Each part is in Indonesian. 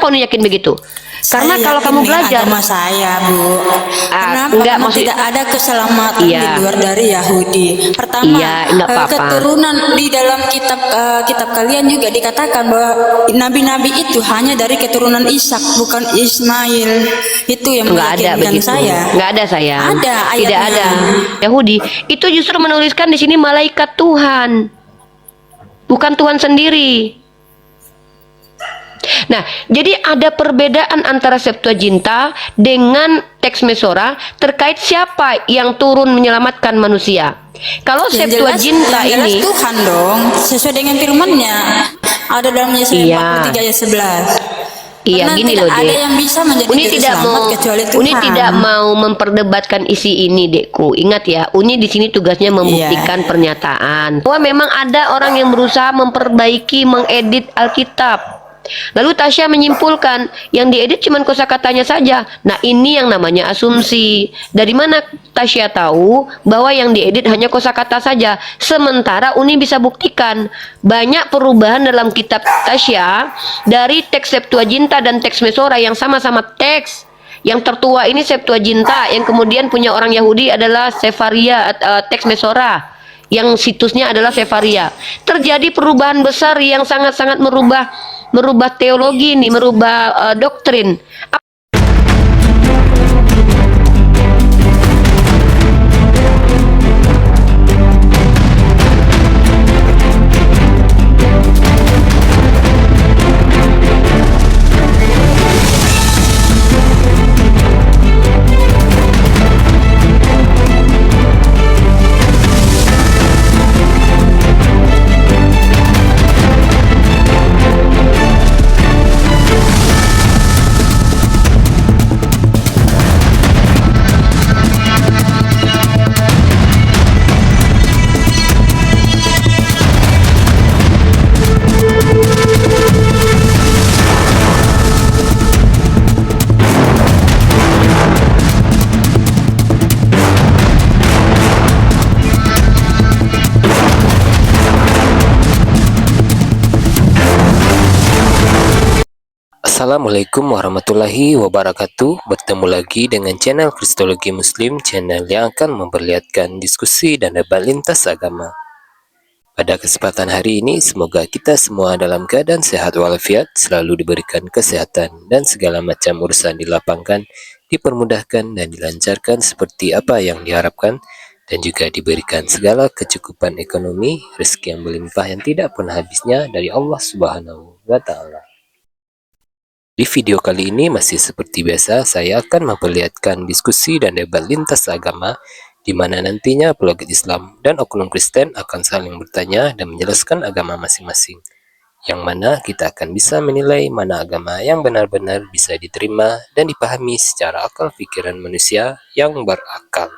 Kau yakin begitu? Karena Saya kalau yakin kamu dengan belajar, agama saya, Bu. Kenapa? enggak Karena maksud, tidak ada keselamatan iya, di luar dari Yahudi. Pertama, iya, enggak apa-apa. keturunan di dalam kitab kalian juga dikatakan bahwa nabi-nabi itu hanya dari keturunan Ishak, bukan Ismail. Itu yang Enggak ada meyakinkan begitu. saya. Enggak ada sayang. Ada Tidak ayatnya. ada. Yahudi itu justru menuliskan di sini malaikat Tuhan, bukan Tuhan sendiri. Nah, jadi ada perbedaan antara Septuaginta dengan teks Mesora terkait siapa yang turun menyelamatkan manusia. Kalau Septuaginta yang jelas ini, Tuhan dong, sesuai dengan firman-Nya. Ada dalam Yesaya iya, 43 ayat 11. iya, Karena gini tidak loh, ada Dek. yang bisa menjadi Uni juru tidak selamat mau, kecuali Tuhan. Uni tidak mau memperdebatkan isi ini, Dekku. Ingat ya, Uni di sini tugasnya membuktikan Iya. pernyataan bahwa memang ada orang yang berusaha memperbaiki, mengedit Alkitab. Lalu Tasya menyimpulkan yang diedit cuma kosakatanya saja. Nah, ini yang namanya asumsi. Dari mana Tasya tahu bahwa yang diedit hanya kosakata saja? Sementara Uni bisa buktikan banyak perubahan dalam kitab Tasya dari teks Septuaginta dan teks Mesora yang sama-sama teks. Yang tertua ini Septuaginta, yang kemudian punya orang Yahudi adalah Sefaria, teks Mesora, yang situsnya adalah Sefaria. Terjadi perubahan besar yang sangat-sangat merubah teologi ini, merubah doktrin. Assalamualaikum warahmatullahi wabarakatuh. Bertemu lagi dengan channel Kristologi Muslim, channel yang akan memperlihatkan diskusi dan debat lintas agama. Pada kesempatan hari ini, semoga kita semua dalam keadaan sehat walafiat, selalu diberikan kesehatan, dan segala macam urusan dilapangkan, dipermudahkan, dan dilancarkan seperti apa yang diharapkan, dan juga diberikan segala kecukupan ekonomi, rezeki yang berlimpah yang tidak pernah habisnya dari Allah Subhanahu wa Ta'ala. Di video kali ini masih seperti biasa, saya akan memperlihatkan diskusi dan debat lintas agama, di mana nantinya apologet Islam dan oknum Kristen akan saling bertanya dan menjelaskan agama masing-masing, yang mana kita akan bisa menilai mana agama yang benar-benar bisa diterima dan dipahami secara akal pikiran manusia yang berakal.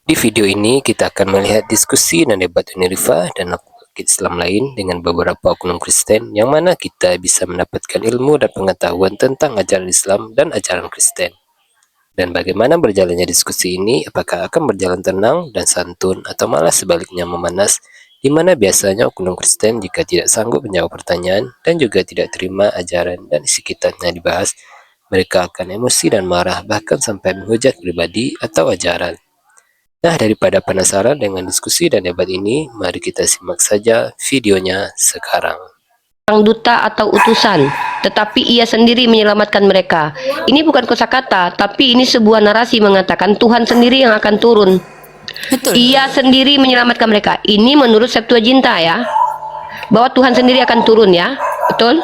Di video ini kita akan melihat diskusi dan debat Unirifa dan Islam lain dengan beberapa oknum Kristen, yang mana kita bisa mendapatkan ilmu dan pengetahuan tentang ajaran Islam dan ajaran Kristen. Dan bagaimana berjalannya diskusi ini, apakah akan berjalan tenang dan santun atau malah sebaliknya memanas, di mana biasanya oknum Kristen jika tidak sanggup menjawab pertanyaan dan juga tidak terima ajaran dan isi kitabnya dibahas, mereka akan emosi dan marah, bahkan sampai menghujat pribadi atau ajaran. Nah, daripada penasaran dengan diskusi dan debat ini, mari kita simak saja videonya sekarang. Orang duta atau utusan, tetapi ia sendiri menyelamatkan mereka. Ini bukan kosakata, tapi ini sebuah narasi mengatakan Tuhan sendiri yang akan turun. Betul. Ia sendiri menyelamatkan mereka. Ini menurut Septuaginta ya, bahwa Tuhan sendiri akan turun ya. Betul?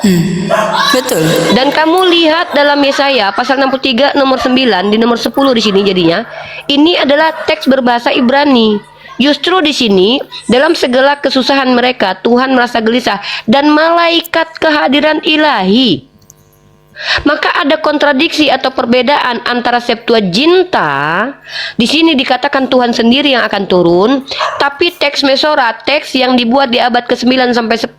Betul. Dan kamu lihat dalam Yesaya pasal 63 nomor 9 di nomor 10 di sini jadinya. Ini adalah teks berbahasa Ibrani. Justru di sini dalam segala kesusahan mereka Tuhan merasa gelisah dan malaikat kehadiran ilahi. Maka ada kontradiksi atau perbedaan antara Septuaginta, di sini dikatakan Tuhan sendiri yang akan turun, tapi teks Mesora, teks yang dibuat di abad ke-9 sampai 10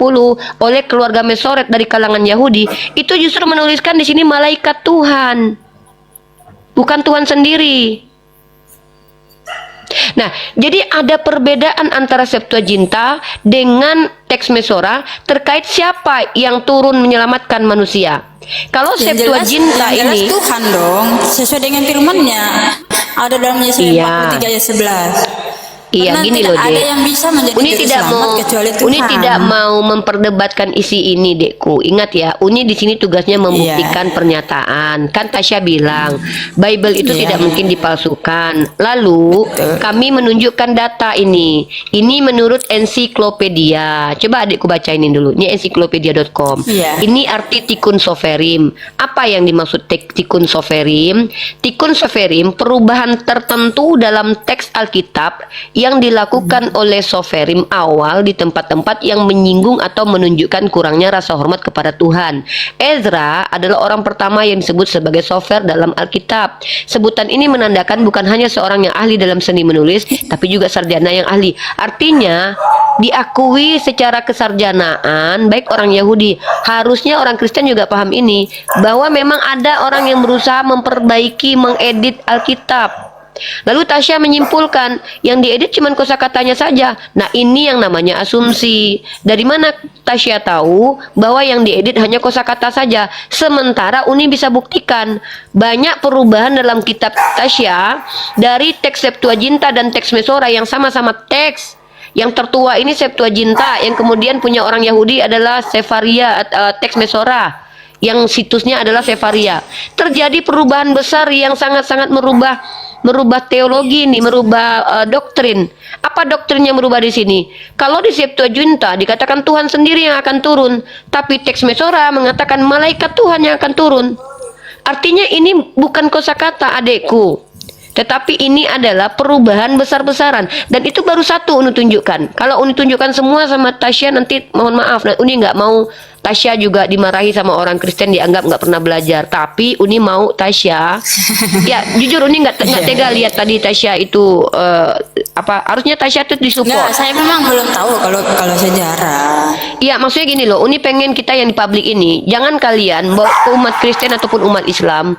oleh keluarga Mesoret dari kalangan Yahudi, itu justru menuliskan di sini malaikat Tuhan, bukan Tuhan sendiri. Nah, jadi ada perbedaan antara Septuaginta dengan teks Mesora terkait siapa yang turun menyelamatkan manusia. Kalau Septuaginta yang jelas ini, Tuhan dong, sesuai dengan firman-Nya. Ada dalam Yesaya Iya. 43 ayat 11. iya Karena gini tidak loh ada Dek. yang bisa menjadi Uni juru tidak selamat mau kecuali Tuhan. Uni tidak mau memperdebatkan isi ini, Dekku. Ingat ya, Uni di sini tugasnya membuktikan pernyataan. Kan Tasya bilang, Bible itu Iya. tidak mungkin dipalsukan. Lalu Betul. kami menunjukkan data ini. Ini menurut ensiklopedia. Coba adikku baca ini dulu. Ini ensiklopedia.com. Iya. Ini arti tikun soferim. Apa yang dimaksud tikun soferim? Tikun soferim perubahan tertentu dalam teks Alkitab yang dilakukan oleh soferim awal di tempat-tempat yang menyinggung atau menunjukkan kurangnya rasa hormat kepada Tuhan. Ezra adalah orang pertama yang disebut sebagai sofer dalam Alkitab. Sebutan ini menandakan bukan hanya seorang yang ahli dalam seni menulis, tapi juga sarjana yang ahli. Artinya, diakui secara kesarjanaan baik orang Yahudi, harusnya orang Kristen juga paham ini, bahwa memang ada orang yang berusaha memperbaiki, mengedit Alkitab. Lalu Tasya menyimpulkan yang diedit cuma kosakatanya saja. Nah, ini yang namanya asumsi. Dari mana Tasya tahu bahwa yang diedit hanya kosakata saja? Sementara Uni bisa buktikan banyak perubahan dalam kitab Tasya dari teks Septuaginta dan teks Mesora yang sama-sama teks. Yang tertua ini Septuaginta, yang kemudian punya orang Yahudi adalah Sefaria, teks Mesora, yang situsnya adalah Sefaria. Terjadi perubahan besar yang sangat-sangat merubah teologi ini, merubah doktrin. Apa doktrinnya merubah di sini? Kalau di Septuaginta dikatakan Tuhan sendiri yang akan turun, tapi teks Mesora mengatakan malaikat Tuhan yang akan turun. Artinya ini bukan kosakata, adekku, tetapi ini adalah perubahan besar-besaran. Dan itu baru satu Uni tunjukkan. Kalau Uni tunjukkan semua sama Tasya, nanti mohon maaf, Uni nggak mau Tasya juga dimarahi sama orang Kristen, dianggap nggak pernah belajar. Tapi Uni mau Tasya, ya jujur Uni nggak tega lihat tadi Tasya itu harusnya Tasya itu Enggak, disupport. saya memang belum tahu kalau sejarah. Iya, maksudnya gini loh, Uni pengen kita yang di publik ini, jangan kalian bawa umat Kristen ataupun umat Islam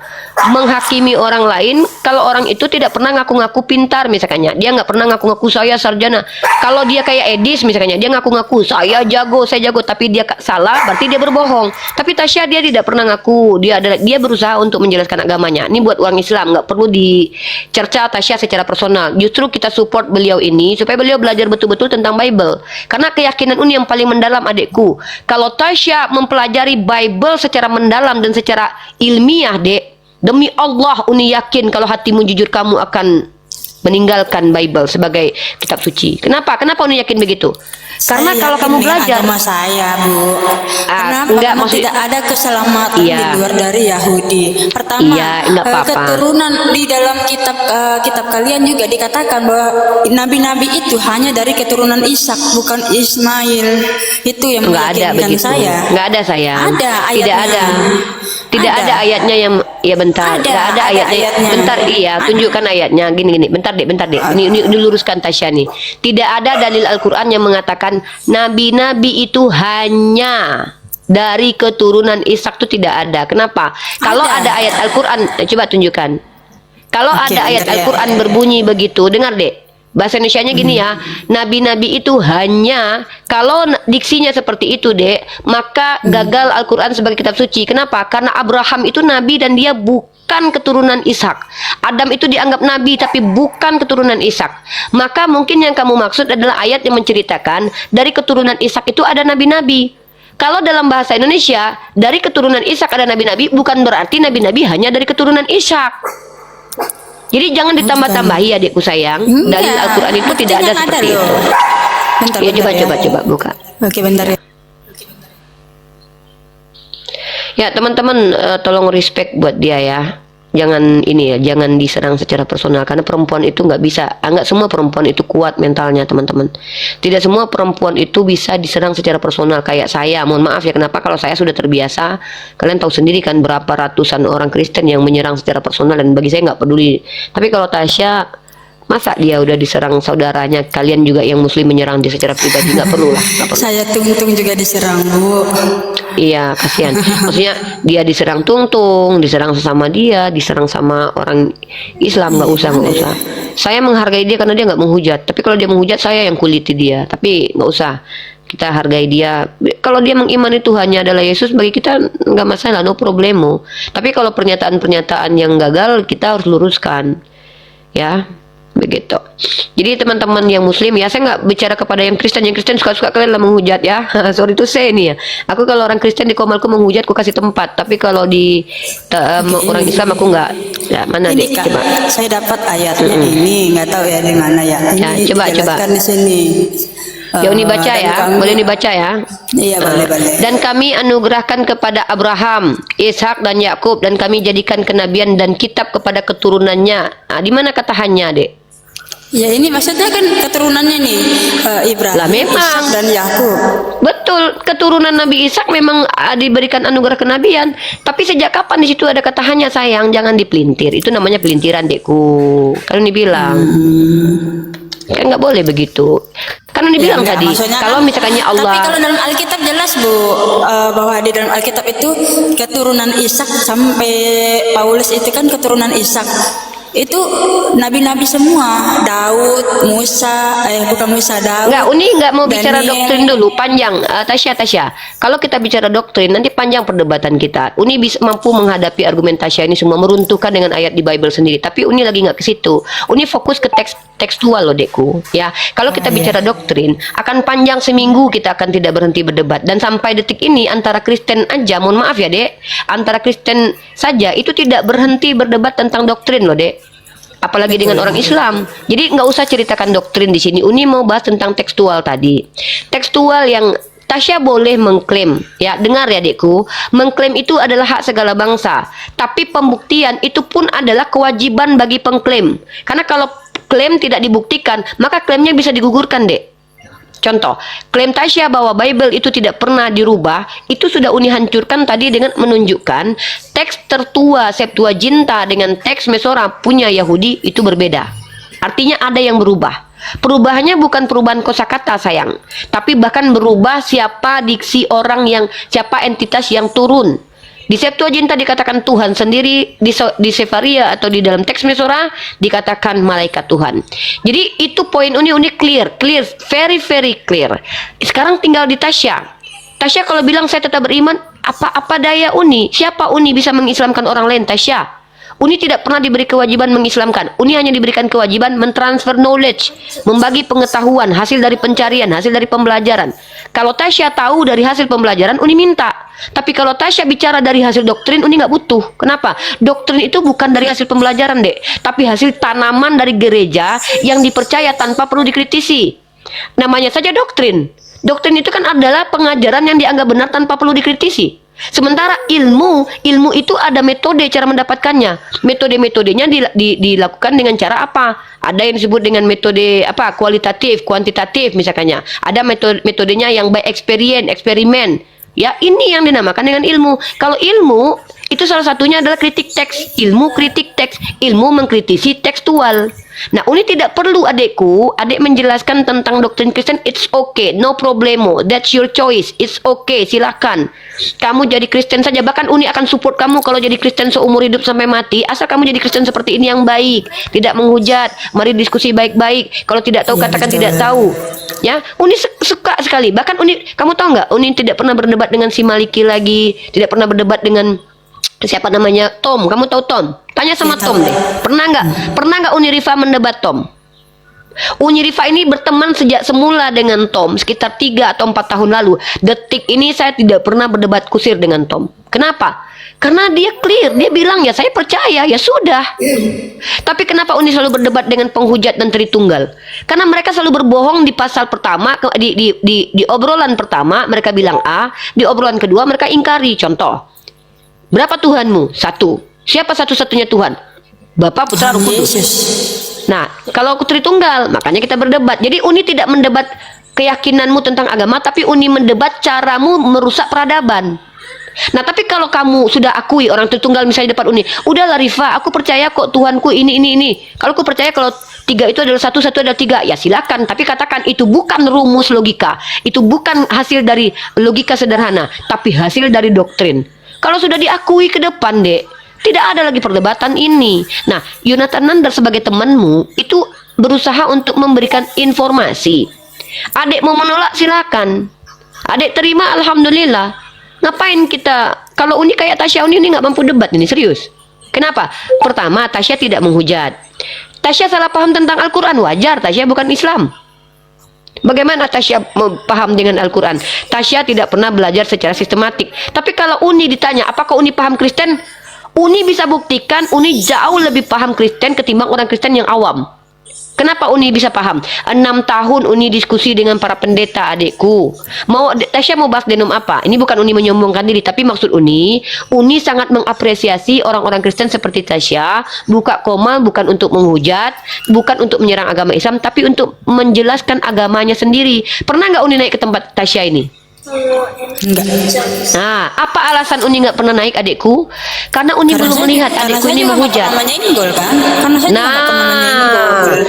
menghakimi orang lain kalau orang itu tidak pernah ngaku-ngaku pintar, misalnya. Dia nggak pernah ngaku-ngaku saya sarjana. Kalau dia kayak Edis, misalnya, dia ngaku-ngaku saya jago, tapi dia salah, berarti dia berbohong. Tapi Tasya dia tidak pernah ngaku, dia berusaha untuk menjelaskan agamanya. Ini buat orang Islam, nggak perlu dicerca Tasya secara personal. Justru kita support beliau ini supaya beliau belajar betul-betul tentang Bible. Karena keyakinan Uni yang paling mendalam, adekku, kalau Tasya mempelajari Bible secara mendalam dan secara ilmiah, Dek, demi Allah Uni yakin kalau hatimu jujur kamu akan meninggalkan Bible sebagai kitab suci. Kenapa Uni yakin begitu? Karena Saya kalau yakin kamu dengan belajar, agama saya, Bu. Kenapa? enggak, Karena maksud- tidak ada keselamatan Iya. di luar dari Yahudi. Pertama, Iya, enggak apa-apa. keturunan di dalam kitab kalian juga dikatakan bahwa nabi-nabi itu hanya dari keturunan Ishak, bukan Ismail. Itu yang nggak ada meyakinkan begitu. saya. Nggak ada, sayang. Ada Tidak ayatnya. ada. Tidak Ada. ada ayatnya yang, ya bentar, Ada, nggak ada ada ayatnya. ayatnya. Bentar, iya, tunjukkan ayatnya. Gini, bentar deh. Ini diluruskan Tasya nih. Tidak ada dalil Al-Quran yang mengatakan nabi-nabi itu hanya dari keturunan Ishak, itu tidak ada. Kenapa? Kalau ada ayat Al-Quran, coba tunjukkan. Kalau Oke, ada ayat bentar ya. Al-Quran berbunyi begitu, dengar deh. Bahasa Indonesianya gini ya, nabi-nabi itu hanya, kalau diksinya seperti itu, Dek, maka gagal Al-Quran sebagai kitab suci. Kenapa? Karena Abraham itu nabi dan dia bukan keturunan Ishak. Adam itu dianggap nabi tapi bukan keturunan Ishak. Maka mungkin yang kamu maksud adalah ayat yang menceritakan dari keturunan Ishak itu ada nabi-nabi. Kalau dalam bahasa Indonesia, dari keturunan Ishak ada nabi-nabi, bukan berarti nabi-nabi hanya dari keturunan Ishak. Jadi jangan ditambah-tambahi, adikku sayang. Dalil Al-Quran itu tidak ada seperti itu. Bentar, Ya, bentar coba buka. Oke, bentar ya. Ya, teman-teman, tolong respect buat dia ya. Jangan ini ya, jangan diserang secara personal, karena perempuan itu nggak bisa, nggak semua perempuan itu kuat mentalnya, teman-teman. Tidak semua perempuan itu bisa diserang secara personal kayak saya. Mohon maaf ya, kenapa? Kalau saya sudah terbiasa, kalian tahu sendiri kan berapa ratusan orang Kristen yang menyerang secara personal, dan bagi saya nggak peduli. Tapi kalau Tasya Masa dia udah diserang saudaranya, kalian juga yang muslim menyerang dia secara pribadi? Nggak perlu lah, nggak perlu. Saya Tungtung juga diserang, Bu. Iya, kasihan. Maksudnya dia diserang Tungtung, diserang sesama dia, diserang sama orang Islam. Nggak usah, nggak usah. Saya menghargai dia karena dia nggak menghujat. Tapi kalau dia menghujat, saya yang kuliti dia. Tapi nggak usah. Kita hargai dia. Kalau dia mengimani Tuhannya adalah Yesus, bagi kita nggak masalah, no problemo. Tapi kalau pernyataan-pernyataan yang gagal, kita harus luruskan. Ya, begitu. Jadi teman-teman yang muslim ya, saya nggak bicara kepada yang Kristen suka-suka kalian lah menghujat ya. Sorry to say nih ya, aku kalau orang Kristen di komalku menghujat aku kasih tempat, tapi kalau di orang Islam aku nggak. Ya, mana Ini deh Kak, coba. saya dapat ayatnya ini, nggak tahu ya di mana ya. Ini Ya, coba. dijelaskan di sini. Ya, Uni baca Dan ya, kami- boleh dibaca ya. Iya, boleh. Dan kami anugerahkan kepada Abraham, Ishak dan Yakub, dan kami jadikan kenabian dan kitab kepada keturunannya. Nah, di mana kata hanya, Dek? Ya ini maksudnya kan keturunannya nih, Ibrahim, Lah, memang. Ishak dan Yakub. Betul, keturunan Nabi Ishak memang diberikan anugerah kenabian. Tapi sejak kapan di situ ada kata hanya, sayang? Jangan dipelintir. Itu namanya pelintiran, Dekku. Kalau dibilang. Kan nggak boleh begitu. Karena dibilang Ya, enggak, tadi, maksudnya kalau kan- misalkannya Tapi Allah. kalau dalam Alkitab jelas Bu, bahwa di dalam Alkitab itu keturunan Ishak sampai Paulus itu kan keturunan Ishak. Itu nabi-nabi semua, Daud, Musa, bukan Musa, Daud. Enggak, Uni nggak mau bicara Daniel. doktrin dulu, panjang. Tasya. Kalau kita bicara doktrin, nanti panjang perdebatan kita. Uni bisa mampu menghadapi argumen Tasya ini semua, meruntuhkan dengan ayat di Bible sendiri. Tapi Uni lagi nggak ke situ. Uni fokus ke teks tekstual loh, Dekku. Ya, kalau kita bicara doktrin, akan panjang seminggu kita akan tidak berhenti berdebat. Dan sampai detik ini antara Kristen aja, mohon maaf ya, Dek, antara Kristen saja itu tidak berhenti berdebat tentang doktrin loh, Dek. Apalagi dengan orang Islam. Jadi nggak usah ceritakan doktrin di sini. Uni mau bahas tentang tekstual tadi. Tekstual yang Tasya boleh mengklaim, ya dengar ya Dekku, mengklaim itu adalah hak segala bangsa. Tapi pembuktian itu pun adalah kewajiban bagi pengklaim. Karena kalau klaim tidak dibuktikan, maka klaimnya bisa digugurkan, Dek. Contoh, klaim Tasya bahwa Bible itu tidak pernah dirubah, itu sudah Uni hancurkan tadi dengan menunjukkan teks tertua Septuaginta dengan teks Mesora punya Yahudi itu berbeda. Artinya ada yang berubah. Perubahannya bukan perubahan kosakata, sayang, tapi bahkan berubah siapa diksi orang yang, siapa entitas yang turun. Di Septuaginta dikatakan Tuhan sendiri, di Sefaria atau di dalam teks Mesora dikatakan malaikat Tuhan. Jadi itu poin Uni clear, very clear. Sekarang tinggal di Tasya. Tasya kalau bilang saya tetap beriman, apa daya Uni? Siapa Uni bisa mengislamkan orang lain, Tasya? Uni tidak pernah diberi kewajiban mengislamkan. Uni hanya diberikan kewajiban mentransfer knowledge, membagi pengetahuan, hasil dari pencarian, hasil dari pembelajaran. Kalau Tasya tahu dari hasil pembelajaran, Uni minta. Tapi kalau Tasya bicara dari hasil doktrin, Uni nggak butuh. Kenapa? Doktrin itu bukan dari hasil pembelajaran, Dek, tapi hasil tanaman dari gereja yang dipercaya tanpa perlu dikritisi. Namanya saja doktrin. Doktrin itu kan adalah pengajaran yang dianggap benar tanpa perlu dikritisi. Sementara ilmu itu ada metode cara mendapatkannya. Metodenya dilakukan dengan cara apa? Ada yang disebut dengan metode apa? Kualitatif, kuantitatif misalkannya. Ada metodenya yang by experience, eksperimen. Ya, ini yang dinamakan dengan ilmu. Kalau ilmu itu salah satunya adalah kritik teks. Ilmu kritik teks, ilmu mengkritisi tekstual. Nah, Uni tidak perlu adekku, adek menjelaskan tentang doktrin Kristen. It's okay, no problemo. That's your choice. It's okay, silakan. Kamu jadi Kristen saja. Bahkan Uni akan support kamu kalau jadi Kristen seumur hidup sampai mati. Asal kamu jadi Kristen seperti ini yang baik, tidak menghujat. Mari diskusi baik-baik. Kalau tidak tahu katakan tidak tahu. Ya, Uni suka sekali. Bahkan Uni, kamu tahu nggak? Uni tidak pernah berdebat dengan si Maliki lagi, tidak pernah berdebat dengan siapa namanya Tom. Kamu tahu Tom? Tanya sama Tom deh. Pernah nggak Uni Rifa mendebat Tom? Uni Rifa ini berteman sejak semula dengan Tom, sekitar 3 atau 4 tahun lalu. Detik ini saya tidak pernah berdebat kusir dengan Tom. Kenapa? Karena dia clear, dia bilang ya saya percaya, ya sudah. Tapi kenapa Uni selalu berdebat dengan penghujat dan Tritunggal? Karena mereka selalu berbohong di pasal pertama, di obrolan pertama mereka bilang A, di obrolan kedua mereka ingkari. Contoh, berapa Tuhanmu? 1. Siapa satu-satunya Tuhan? Bapa, Putra, Roh Kudus. Nah, kalau aku Tritunggal, makanya kita berdebat. Jadi Uni tidak mendebat keyakinanmu tentang agama, tapi Uni mendebat caramu merusak peradaban. Nah, tapi kalau kamu sudah akui orang Tritunggal misalnya di depan Uni, udahlah Rifa, aku percaya kok Tuhanku ini. Kalau aku percaya kalau 3 itu adalah 1, 1 adalah 3, ya silakan. Tapi katakan itu bukan rumus logika, itu bukan hasil dari logika sederhana, tapi hasil dari doktrin. Kalau sudah diakui ke depan, Dek, tidak ada lagi perdebatan ini. Nah, Yonatan Nandar sebagai temanmu itu berusaha untuk memberikan informasi. Adik mau menolak silakan. Adik terima alhamdulillah. Ngapain kita, kalau Uni kayak Tasya Uni ini nggak mampu debat ini, serius. Kenapa? Pertama, Tasya tidak menghujat. Tasya salah paham tentang Al-Quran, wajar, Tasya bukan Islam. Bagaimana Tasya paham dengan Al-Quran? Tasya tidak pernah belajar secara sistematik. Tapi kalau Uni ditanya, apakah Uni paham Kristen? Uni bisa buktikan, Uni jauh lebih paham Kristen ketimbang orang Kristen yang awam. Kenapa Uni bisa paham? 6 tahun Uni diskusi dengan para pendeta, adikku. Tasya mau bahas denom apa? Ini bukan Uni menyombongkan diri, tapi maksud Uni sangat mengapresiasi orang-orang Kristen seperti Tasya. Buka koma bukan untuk menghujat, bukan untuk menyerang agama Islam, tapi untuk menjelaskan agamanya sendiri. Pernah nggak Uni naik ke tempat Tasya ini? Enggak. Nah, apa alasan Uni nggak pernah naik, adikku? Karena Uni belum melihat adikku ini menghujat. Namanya Inggol kan? Karena saya juga nggak pernah namanya Inggol.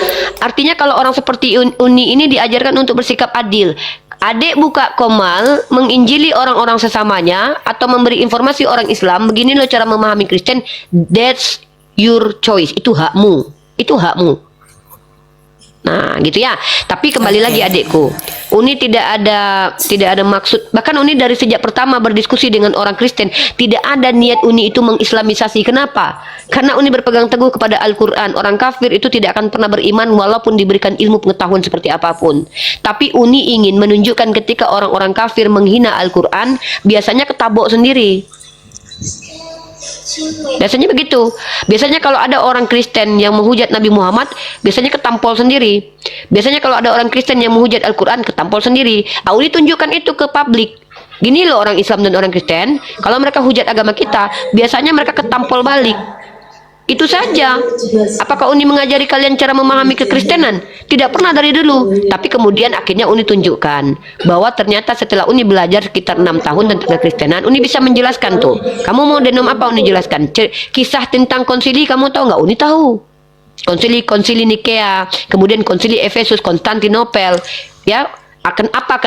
Artinya kalau orang seperti Uni ini diajarkan untuk bersikap adil. Adik buka komal, menginjili orang-orang sesamanya, atau memberi informasi orang Islam, begini loh cara memahami Kristen, that's your choice. Itu hakmu. Itu hakmu. Nah, gitu ya. Tapi kembali lagi adikku, Uni tidak ada maksud. Bahkan Uni dari sejak pertama berdiskusi dengan orang Kristen, tidak ada niat Uni itu mengislamisasi. Kenapa? Karena Uni berpegang teguh kepada Al-Quran. Orang kafir itu tidak akan pernah beriman walaupun diberikan ilmu pengetahuan seperti apapun. Tapi Uni ingin menunjukkan ketika orang-orang kafir menghina Al-Quran, biasanya ketabok sendiri. Biasanya begitu. Biasanya kalau ada orang Kristen yang menghujat Nabi Muhammad, biasanya ketampol sendiri. Biasanya kalau ada orang Kristen yang menghujat Al-Quran, ketampol sendiri. Uni tunjukkan itu ke publik. Gini loh orang Islam dan orang Kristen, kalau mereka hujat agama kita, biasanya mereka ketampol balik. Itu saja. Apakah Uni mengajari kalian cara memahami kekristenan? Tidak pernah dari dulu. Tapi kemudian akhirnya Uni tunjukkan bahwa ternyata setelah Uni belajar sekitar 6 tahun tentang kekristenan, Uni bisa menjelaskan tuh. Kamu mau denom apa Uni jelaskan? Kisah tentang konsili kamu tahu nggak? Uni tahu. Konsili Nikea, kemudian konsili Efesus, Konstantinopel, ya.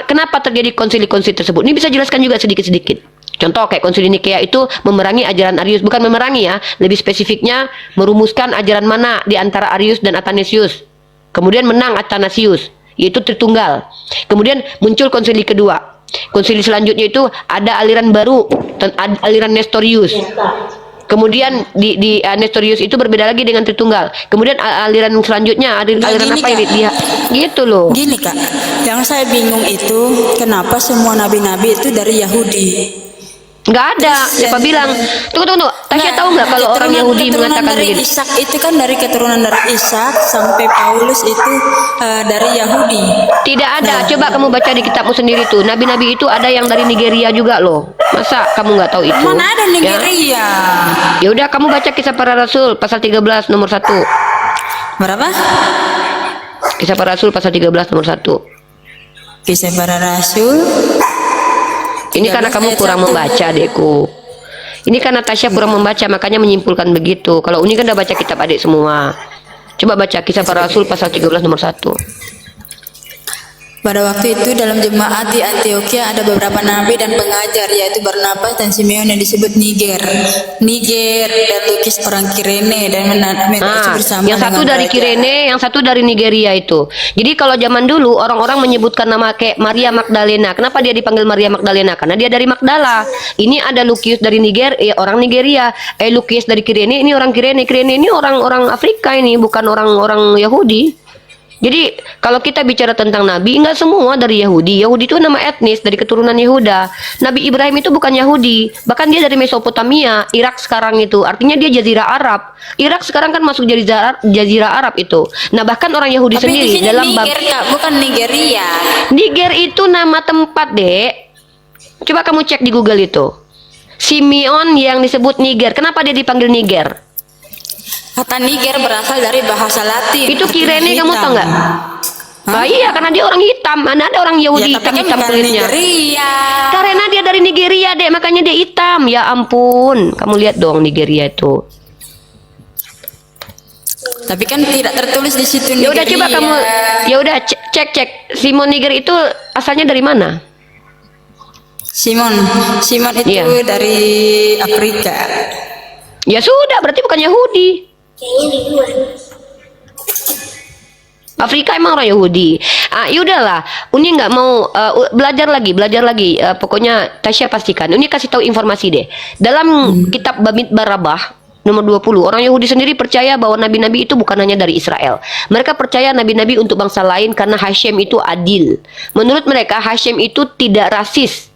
Kenapa terjadi konsili-konsili tersebut? Ini bisa jelaskan juga sedikit-sedikit. Contoh kayak konsili Nikea itu memerangi ajaran Arius, bukan memerangi ya, lebih spesifiknya merumuskan ajaran mana di antara Arius dan Athanasius. Kemudian menang Athanasius, yaitu Tritunggal. Kemudian muncul konsili kedua. Konsili selanjutnya itu ada aliran baru, aliran Nestorius. Kemudian di Nestorius itu berbeda lagi dengan Tritunggal. Kemudian aliran selanjutnya aliran apa ini dia gitu loh. Gini Kak, yang saya bingung itu kenapa semua nabi-nabi itu dari Yahudi. Nggak ada. Siapa bilang? Tunggu. Tasya tahu nggak kalau orang Yahudi mengatakan dari begitu? Ishak itu kan dari keturunan dari Ishak sampai Paulus itu dari Yahudi. Tidak ada. Coba kamu baca di kitabmu sendiri tuh. Nabi-nabi itu ada yang dari Nigeria juga loh. Masa kamu nggak tahu itu? Mana ada Nigeria? Ya udah kamu baca Kisah Para Rasul pasal 13 nomor 1. Berapa? Kisah Para Rasul pasal 13 nomor 1. Kisah Para Rasul. Ini karena kamu kurang membaca, adekku. Ini karena Tasya kurang membaca, makanya menyimpulkan begitu. Kalau Uni kan udah baca kitab adik semua. Coba baca Kisah Para Rasul pasal 13 nomor 1. Pada waktu itu dalam jemaat di Antioquia ada beberapa nabi dan pengajar, yaitu Barnabas dan Simeon yang disebut Niger dan Lukis orang Kirene, dan bersama yang satu dari Kirene, yang satu dari Nigeria itu. Jadi kalau zaman dulu orang-orang menyebutkan nama kayak Maria Magdalena. Kenapa dia dipanggil Maria Magdalena? Karena dia dari Magdala. Ini ada Lukius dari orang Nigeria. Lukius dari Kirene, ini orang Kirene. Kirene ini orang-orang Afrika ini, bukan orang-orang Yahudi. Jadi kalau kita bicara tentang Nabi, enggak semua dari Yahudi. Yahudi itu nama etnis dari keturunan Yehuda. Nabi Ibrahim itu bukan Yahudi, bahkan dia dari Mesopotamia, Irak sekarang itu. Artinya dia Jazirah Arab. Irak sekarang kan masuk Jazirah Arab itu. Nah bahkan orang Yahudi tapi sendiri dalam Niger, bukan Nigeria. Niger itu nama tempat, Dek. Coba kamu cek di Google itu. Simeon yang disebut Niger. Kenapa dia dipanggil Niger? Kata Niger berasal dari bahasa Latin. Itu Kirene, kamu tahu nggak? Nah, iya, karena dia orang hitam. Mana ada orang Yahudi Ya, tapi kan hitam-hitam bukan kulitnya. Nigeria. Karena dia dari Nigeria, Dek, makanya dia hitam. Ya ampun, kamu lihat dong Nigeria itu. Tapi kan tidak tertulis di situ Ya udah Nigeria. coba kamu, ya udah cek Simon Niger itu asalnya dari mana? Simon itu Iya. dari Afrika. Ya sudah, berarti bukan Yahudi. Afrika emang orang Yahudi. Ya udahlah, Uni nggak mau belajar lagi. Pokoknya Tasya pastikan. Uni kasih tahu informasi deh. Dalam kitab Bamidbar Rabah nomor 20, orang Yahudi sendiri percaya bahwa nabi-nabi itu bukan hanya dari Israel. Mereka percaya nabi-nabi untuk bangsa lain karena Hashem itu adil. Menurut mereka Hashem itu tidak rasis.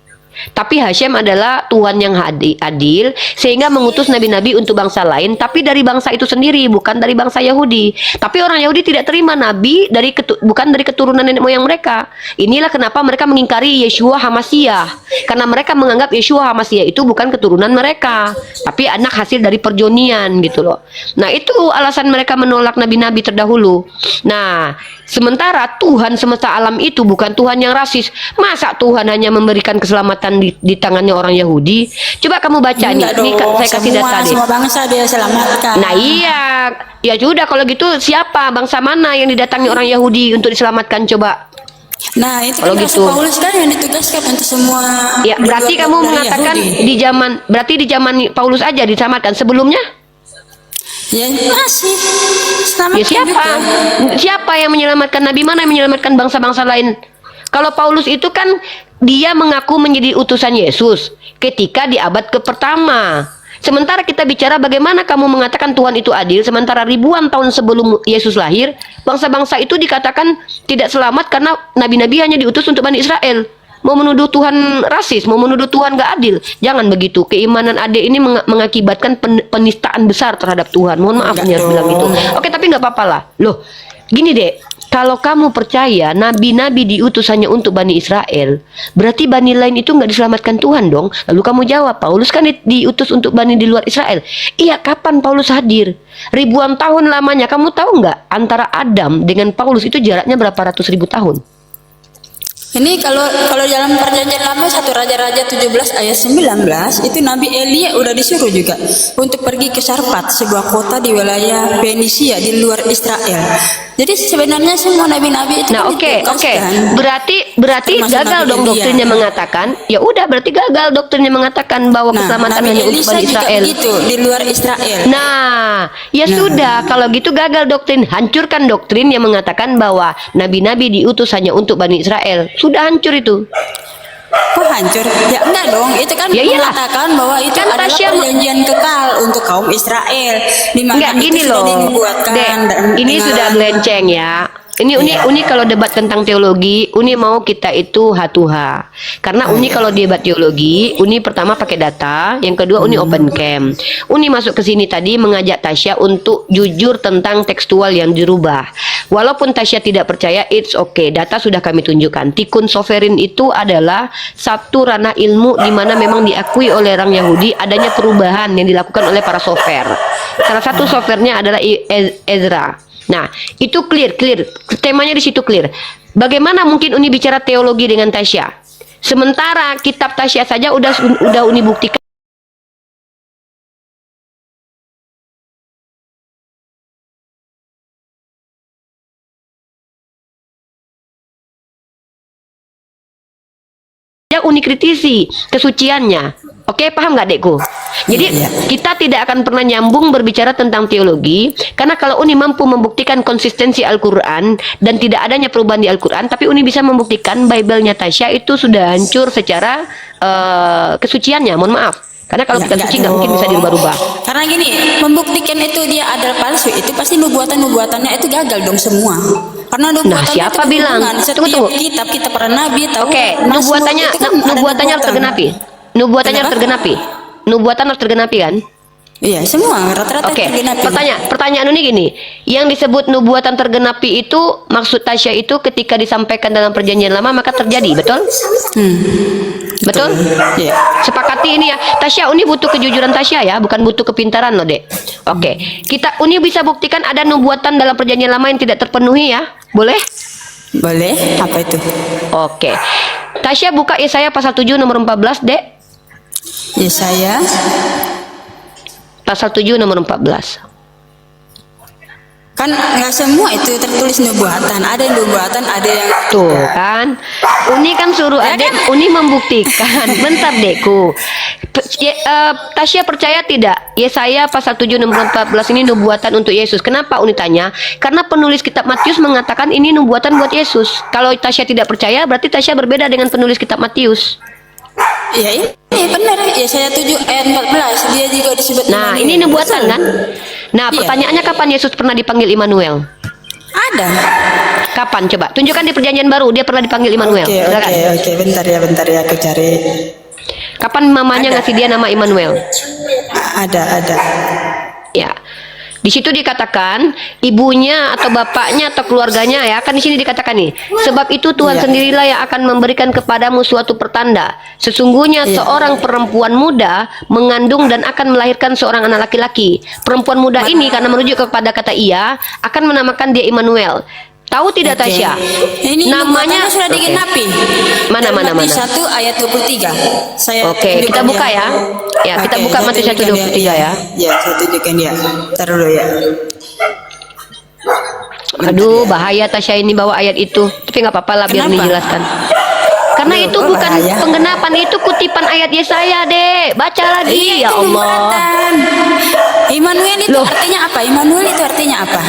Tapi Hashem adalah Tuhan yang adil, sehingga mengutus nabi-nabi untuk bangsa lain, tapi dari bangsa itu sendiri, bukan dari bangsa Yahudi. Tapi orang Yahudi tidak terima nabi bukan dari keturunan nenek moyang mereka. Inilah kenapa mereka mengingkari Yeshua Hamasiah, karena mereka menganggap Yeshua Hamasiah itu bukan keturunan mereka, tapi anak hasil dari perjonian gitu loh. Nah, itu alasan mereka menolak nabi-nabi terdahulu. Nah, sementara Tuhan semesta alam itu bukan Tuhan yang rasis. Masa Tuhan hanya memberikan keselamatan di tangannya orang Yahudi? Coba kamu baca Enggak nih. Ini dong, saya kasih data deh. semua bangsa dia selamatkan. Nah iya, ya sudah kalau gitu siapa bangsa mana yang didatangi orang Yahudi untuk diselamatkan coba? Nah, itu Kalau kan gitu. Rasul Paulus kan yang ditugaskan untuk semua. Ya di berarti luar kamu dari mengatakan Yahudi. di zaman Paulus aja diselamatkan. Sebelumnya? Ya masih Ya selamatkan siapa? juga. Siapa yang menyelamatkan? Nabi mana yang menyelamatkan bangsa-bangsa lain? Kalau Paulus itu kan dia mengaku menjadi utusan Yesus ketika di abad ke-pertama. Sementara kita bicara bagaimana kamu mengatakan Tuhan itu adil, sementara ribuan tahun sebelum Yesus lahir, bangsa-bangsa itu dikatakan tidak selamat karena nabi-nabi hanya diutus untuk Bani Israel. Mau menuduh Tuhan rasis, mau menuduh Tuhan gak adil. Jangan begitu. Keimanan adik ini mengakibatkan penistaan besar terhadap Tuhan. Mohon maaf nih harus bilang itu. Oke, tapi nggak apa-apa lah. Loh, gini deh. Kalau kamu percaya nabi-nabi diutus hanya untuk Bani Israel, berarti Bani lain itu nggak diselamatkan Tuhan dong. Lalu kamu jawab, Paulus kan diutus untuk Bani di luar Israel. Iya, kapan Paulus hadir? Ribuan tahun lamanya. Kamu tahu nggak antara Adam dengan Paulus itu jaraknya berapa ratus ribu tahun? Ini kalau dalam perjanjian lama 1 Raja-Raja 17 ayat 19 itu Nabi Elia udah disuruh juga untuk pergi ke Sarfat, sebuah kota di wilayah Fenisia di luar Israel. Jadi sebenarnya semua nabi-nabi itu Nah, kan oke. ditugaskan. Berarti Termasuk gagal Nabi dong Elia. doktrinnya mengatakan. Ya udah, berarti gagal doktrinnya mengatakan bahwa keselamatan Nabi hanya untuk Elisa Bani juga Israel. begitu di luar Israel. Nah, ya sudah, kalau gitu gagal doktrin. Hancurkan doktrin yang mengatakan bahwa nabi-nabi diutus hanya untuk Bani Israel. Sudah hancur itu. Kok hancur? Ya enggak dong, itu kan Ya iyalah. mengatakan bahwa itu Kan adalah Tasya perjanjian kekal untuk kaum Israel. Di mana Enggak itu gini sudah loh, dibuatkan Dek. Ini dengan- sudah melenceng ya. Ini Uni kalau debat tentang teologi, Uni mau kita itu hatuha. Karena Uni kalau debat teologi, Uni pertama pakai data, yang kedua Uni open cam. Uni masuk ke sini tadi mengajak Tasya untuk jujur tentang tekstual yang dirubah. Walaupun Tasya tidak percaya, it's okay. Data sudah kami tunjukkan. Tikun sovereign itu adalah satu ranah ilmu di mana memang diakui oleh orang Yahudi adanya perubahan yang dilakukan oleh para sofer. Salah satu sofernya adalah Ezra. Nah, itu clear. Temanya di situ clear. Bagaimana mungkin Uni bicara teologi dengan Tasya? Sementara kitab Tasya saja udah Uni buktikan Uni kritisi kesuciannya. Oke, paham nggak dekku? Jadi kita tidak akan pernah nyambung berbicara tentang teologi, karena kalau Uni mampu membuktikan konsistensi Al-Quran dan tidak adanya perubahan di Al-Quran, tapi Uni bisa membuktikan Bible-nya Tasya itu sudah hancur secara kesuciannya. Mohon maaf. Karena kalau kita suci nggak mungkin bisa dirubah-rubah. Karena gini, membuktikan itu dia ada palsu, itu pasti nubuatan-nubuatannya itu gagal dong semua. Karena nubuatan Nah, siapa itu bilang? berhubungan. Setiap Tunggu. kitab para nabi tahu. Oke, nubuatannya itu kan ada nubuatannya harus nubuatan. tergenapi. Nubuatannya harus Kenapa? tergenapi. Nubuatan harus tergenapi kan? Iya, semua rata-rata Oke, tergenapi. pertanyaan ini gini, yang disebut nubuatan tergenapi itu maksud Tasya itu ketika disampaikan dalam perjanjian lama maka terjadi, betul? Betul? Iya. Sepakati ini ya, Tasya, Uni butuh kejujuran Tasya ya, bukan butuh kepintaran loh dek. Oke, Uni bisa buktikan ada nubuatan dalam perjanjian lama yang tidak terpenuhi ya, boleh? Boleh? Apa itu? Oke. Tasya buka Yesaya pasal 7 nomor 14, Dek. Yesaya Pasal 7 nomor 14. kan nggak semua itu tertulis nubuatan, ada yang nubuatan, ada yang Tuh kan, Uni kan suruh adek, Uni membuktikan. Bentar Dekku. Tasya percaya tidak? Yesaya pasal 7 nomor 14 ini nubuatan untuk Yesus. Kenapa Uni tanya? Karena penulis kitab Matius mengatakan ini nubuatan buat Yesus. Kalau Tasya tidak percaya, berarti Tasya berbeda dengan penulis kitab Matius. ya ini benar. Yesaya 7 ayat 14 dia juga disebut Nah, Immanuel. ini nubuatan kan? Nah, Iya. pertanyaannya kapan Yesus pernah dipanggil Immanuel? Ada. Kapan? Coba tunjukkan di perjanjian baru dia pernah dipanggil Immanuel. Oke, Silakan. oke, bentar ya aku cari. Kapan mamanya ngasih dia nama Immanuel? Ada. Ya. Di situ dikatakan ibunya atau bapaknya atau keluarganya ya, kan di sini dikatakan nih. Sebab itu Tuhan Iya. sendirilah yang akan memberikan kepadamu suatu pertanda. Sesungguhnya Iya. seorang perempuan muda mengandung dan akan melahirkan seorang anak laki-laki. Perempuan muda ini karena merujuk kepada kata ia akan menamakan dia Immanuel. Tahu tidak Oke. Tasya? Ini Namanya nubuatannya sudah Oke. digenapi. Mana, mana, mana? Matius 1 ayat 23. Saya Oke, kita tunjukkan buka ya. Ya, kita buka saya Matius 1 tunjukkan 23 ya. Ya, saya tunjukkan dia. Taruh dulu ya. Aduh, bahaya Tasya ini bawa ayat itu. Tapi nggak apa-apa lah biar Kenapa? dijelaskan. Karena Loh, itu kok bukan bahaya? penggenapan, itu kutipan ayat Yesaya, Dek. Baca lagi, ya Itu Allah. nubuatan. Immanuel itu Loh. artinya apa? Immanuel itu artinya apa?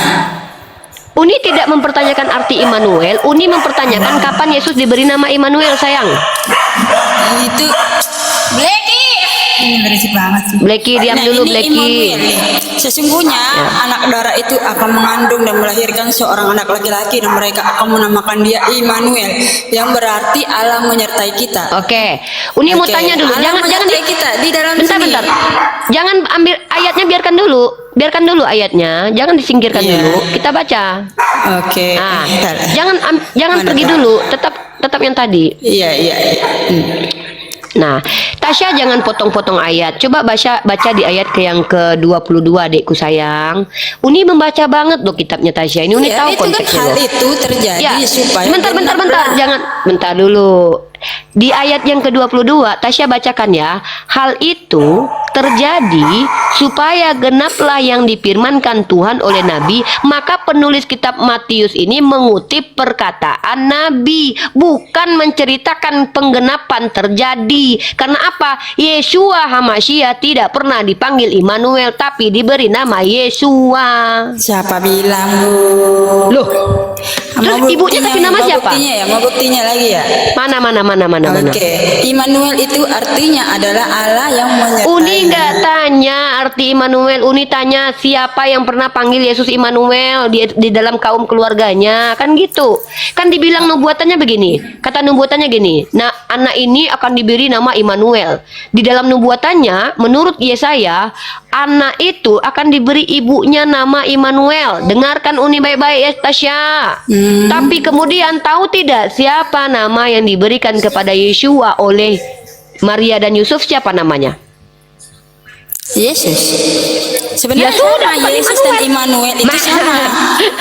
Uni tidak mempertanyakan arti Immanuel. Uni mempertanyakan kapan Yesus diberi nama Immanuel, sayang. Itu Blacky. Ini berisik banget sih. Blacky, diam Nah, dulu, ini Blacky. Immanuel nih. Sesungguhnya anak darah itu akan mengandung dan melahirkan seorang anak laki-laki dan mereka akan menamakan dia Immanuel, yang berarti Allah menyertai kita. Oke, Uni mau Oke, tanya dulu. Allah Jangan menyertai kita di dalam bentar, sini. bentar. Jangan ambil ayatnya, biarkan dulu ayatnya. Jangan disingkirkan Iya. dulu. Kita baca. Oke. Nah, Bentar. jangan Mana, pergi Kak? dulu. Tetap yang tadi. Iya. Nah, Tasya jangan potong-potong ayat. Coba baca di ayat yang ke-22, Dekku sayang. Uni membaca banget loh kitabnya Tasya. Ini Uni Iya, tahu itu kan konteksnya hal loh. itu terjadi Ya, supaya bentar. genaplah. Jangan, bentar dulu. Di ayat yang ke-22, Tasya bacakan ya. Hal itu terjadi supaya genaplah yang difirmankan Tuhan oleh Nabi. Maka penulis kitab Matius ini mengutip perkataan Nabi, bukan menceritakan penggenapan terjadi. Karena apa? Yeshua HaMasyiah tidak pernah dipanggil Immanuel, tapi diberi nama Yeshua. Siapa bilang, Bu? Loh, terus Mau ibunya buktinya, kasih nama mau siapa? Buktinya ya, mau buktinya lagi ya. Mana? Oke, Immanuel itu artinya adalah Allah yang menyertai. Uni nggak tanya arti Immanuel. Uni tanya siapa yang pernah panggil Yesus Immanuel di dalam kaum keluarganya, kan gitu. Kan dibilang nubuatannya begini. Kata nubuatannya gini. Nah, anak ini akan diberi nama Immanuel. Di dalam nubuatannya, menurut Yesaya, anak itu akan diberi ibunya nama Immanuel. Dengarkan Uni baik-baik ya, Tasya. Tapi kemudian tahu tidak siapa nama yang diberikan kepada Yeshua oleh Maria dan Yusuf? Siapa namanya? Yesus. Sebenarnya Ya sudah, sama bukan Yesus dan Immanuel itu sama.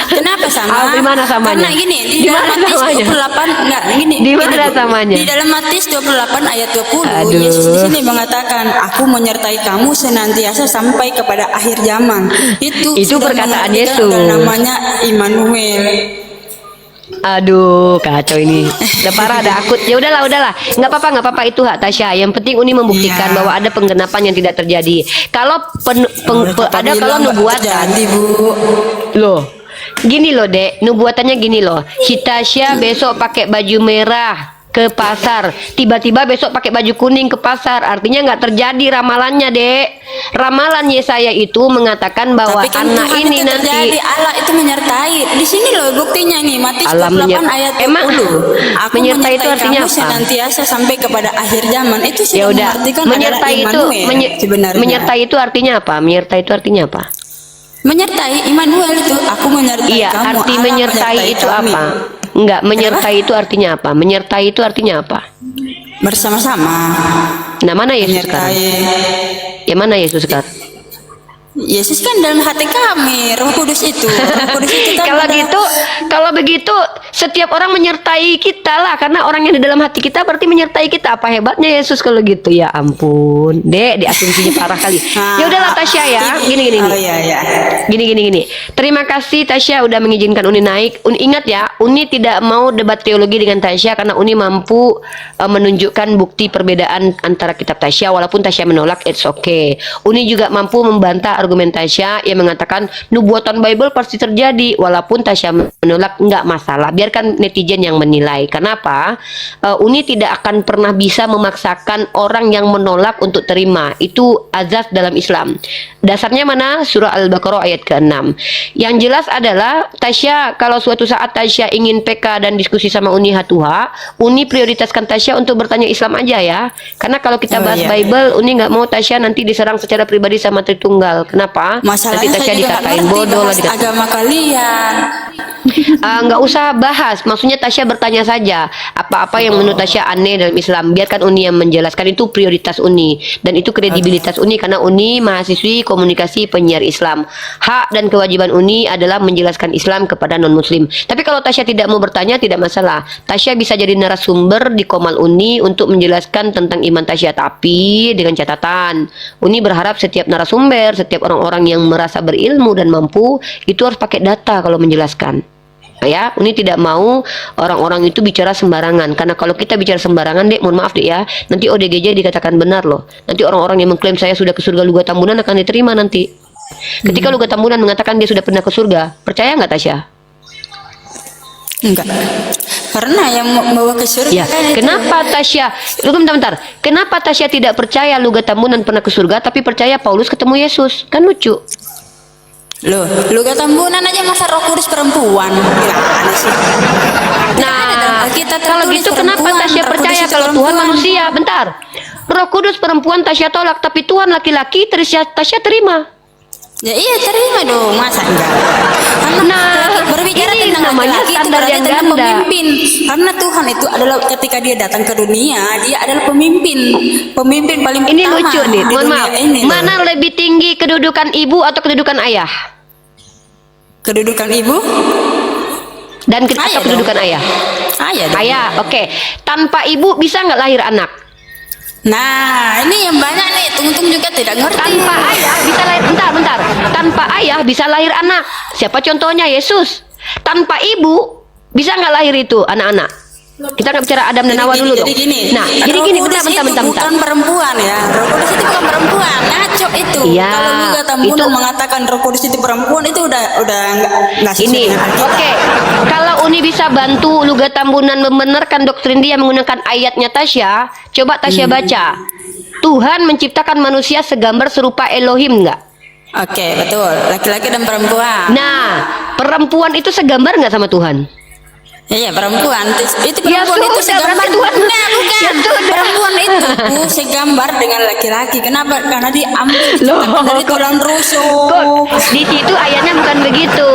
Kenapa sama? Di mana samanya? Karena gini, di Di dalam mana Matius samanya? 28 enggak gini. Di mana gini, Bu. samanya? Di dalam Matius 28 ayat 20, Aduh. Yesus di sini mengatakan, "Aku menyertai kamu senantiasa sampai kepada akhir zaman." Itu sudah perkataan mengartikan Yesus. udah namanya Immanuel. Aduh, kacau ini. Udah parah, ada akut. Ya udahlah. Nggak apa-apa itu hak Tasya. Yang penting Uni membuktikan Iya. bahwa ada penggenapan yang tidak terjadi. Kalau ada kalau nubuatan, Jadi, Bu. loh. Gini loh, Dek. Nubuatannya gini loh. Si Tasya besok pakai baju merah ke pasar, tiba-tiba besok pakai baju kuning ke pasar, artinya nggak terjadi ramalannya, Dek. Ramalan Yesaya itu mengatakan bahwa Tapi kan anak Tuhan ini itu nanti terjadi, Allah itu menyertai. Di sini loh buktinya nih, Matius Allah 28 ayat 20. emang Aku menyertai itu artinya kamu apa? senantiasa sampai kepada akhir zaman. Itu Ya sudah udah, mengartikan menyertai adalah itu Immanuel sebenarnya. menyertai itu artinya apa? Menyertai itu artinya apa? Menyertai Immanuel itu aku menyertai Iya, kamu. arti Allah menyertai itu kami. apa? Enggak, menyertai itu artinya apa? Menyertai itu artinya apa? Bersama-sama. Nah, mana Yesus sekarang? Menyertai. Ya mana Yesus sekarang? Yesus kan dalam hati kami, Roh Kudus itu. Roh Kudus itu kan Kalau ada- gitu, kalau begitu setiap orang menyertai kita lah, karena orang yang di dalam hati kita berarti menyertai kita. Apa hebatnya Yesus kalau gitu? Ya ampun, Dek, diasumsinya parah kali. Ya udahlah Tasya ya, gini. Oh iya iya. Gini. Terima kasih Tasya udah mengizinkan Uni naik. Ingat ya, Uni tidak mau debat teologi dengan Tasya karena Uni mampu menunjukkan bukti perbedaan antara kitab Tasya. Walaupun Tasya menolak, it's okay. Uni juga mampu membantah argumen Tasya yang mengatakan nubuatan Bible pasti terjadi. Walaupun Tasya menolak, nggak masalah. Biarkan netizen yang menilai. Kenapa? Uni tidak akan pernah bisa memaksakan orang yang menolak untuk terima. Itu azas dalam Islam. Dasarnya mana? Surah Al-Baqarah ayat ke-6. Yang jelas adalah Tasya, kalau suatu saat Tasya ingin PK dan diskusi sama Uni Hatuha, Uni prioritaskan Tasya untuk bertanya Islam aja ya. Karena kalau kita Oh, bahas iya. Bible, Uni nggak mau Tasya nanti diserang secara pribadi sama Tritunggal. Kenapa? Masalahnya Nanti Tasya saya juga nggak dikatain ngerti bodoh lah, bahas dikatain. agama kalian. Nggak usah bahas, maksudnya Tasya bertanya saja apa-apa yang menurut Tasya aneh dalam Islam. Biarkan Uni yang menjelaskan, itu prioritas Uni dan itu kredibilitas Uni karena Uni mahasiswi komunikasi penyiar Islam. Hak dan kewajiban Uni adalah menjelaskan Islam kepada non-Muslim. Tapi kalau Tasya tidak mau bertanya, tidak masalah. Tasya bisa jadi narasumber di Komal Uni untuk menjelaskan tentang iman Tasya, tapi dengan catatan Uni berharap setiap narasumber, setiap orang-orang yang merasa berilmu dan mampu itu harus pakai data kalau menjelaskan. Ya, Uni tidak mau orang-orang itu bicara sembarangan, karena kalau kita bicara sembarangan, Dek, mohon maaf Dek ya, nanti ODGJ dikatakan benar loh. Nanti orang-orang yang mengklaim saya sudah ke surga Luga Tambunan akan diterima nanti. Ketika Luga Tambunan mengatakan dia sudah pernah ke surga, percaya nggak Tasya? Enggak. Karena yang membawa ke surga Ya, kan itu. kenapa Tasya? Tunggu bentar. Kenapa Tasya tidak percaya Luga Tambunan pernah ke surga, tapi percaya Paulus ketemu Yesus? Kan lucu. Loh, Luga Tambunan aja masa Roh Kudus perempuan. Gimana sih? Nah, Kita kalau tertulis gitu kenapa perempuan, Tasya Roh percaya Kudus itu kalau Tuhan perempuan. manusia? Bentar. Roh Kudus perempuan Tasya tolak, tapi Tuhan laki-laki Tasya terima. Ya iya terima dong, masa enggak? Karena Nah, berbicara ini tentang namanya laki-laki itu standar berarti yang tentang ganda. pemimpin. Karena Tuhan itu adalah ketika dia datang ke dunia, dia adalah pemimpin paling Ini pertama lucu nih, di mohon dunia maaf. ini loh. Mana lebih tinggi kedudukan ibu atau kedudukan ayah? Kedudukan ibu? Dan Ayah atau dong. kedudukan ayah? Ayah dong. Ayah, oke. Tanpa ibu bisa nggak lahir anak? Nah, ini yang banyak nih, Tung-tung juga tidak ngerti. Tanpa ayah bisa lahir, bentar. Tanpa ayah bisa lahir anak. Siapa contohnya? Yesus. Tanpa ibu bisa nggak lahir itu anak-anak? Kita nggak bicara Adam dan Hawa dulu dong. Jadi gini. Nah, jadi Roh gini, Kudus bentar. itu bukan perempuan ya. Roh Kudus itu bukan perempuan. Ngaco itu. Iya, Kalau Luga Tambunan itu- mengatakan Roh Kudus itu perempuan itu udah enggak sesuai Ini, dengan Alkitab. oke. Kalau Uni bisa bantu Luga Tambunan membenarkan doktrin dia menggunakan ayatnya Tasya, coba Tasya baca. Tuhan menciptakan manusia segambar serupa Elohim nggak? Oke, betul. Laki-laki dan perempuan. Nah, perempuan itu segambar nggak sama Tuhan? Iya, perempuan. Itu Ya perempuan itu sudah, segambar. berarti Tuhan. Nah, bukan. Ya sudah. Perempuan itu segambar dengan laki-laki. Kenapa? Karena diambil Loh, diciptakan dari kok- tulang rusuk. Kok di situ ayatnya bukan begitu.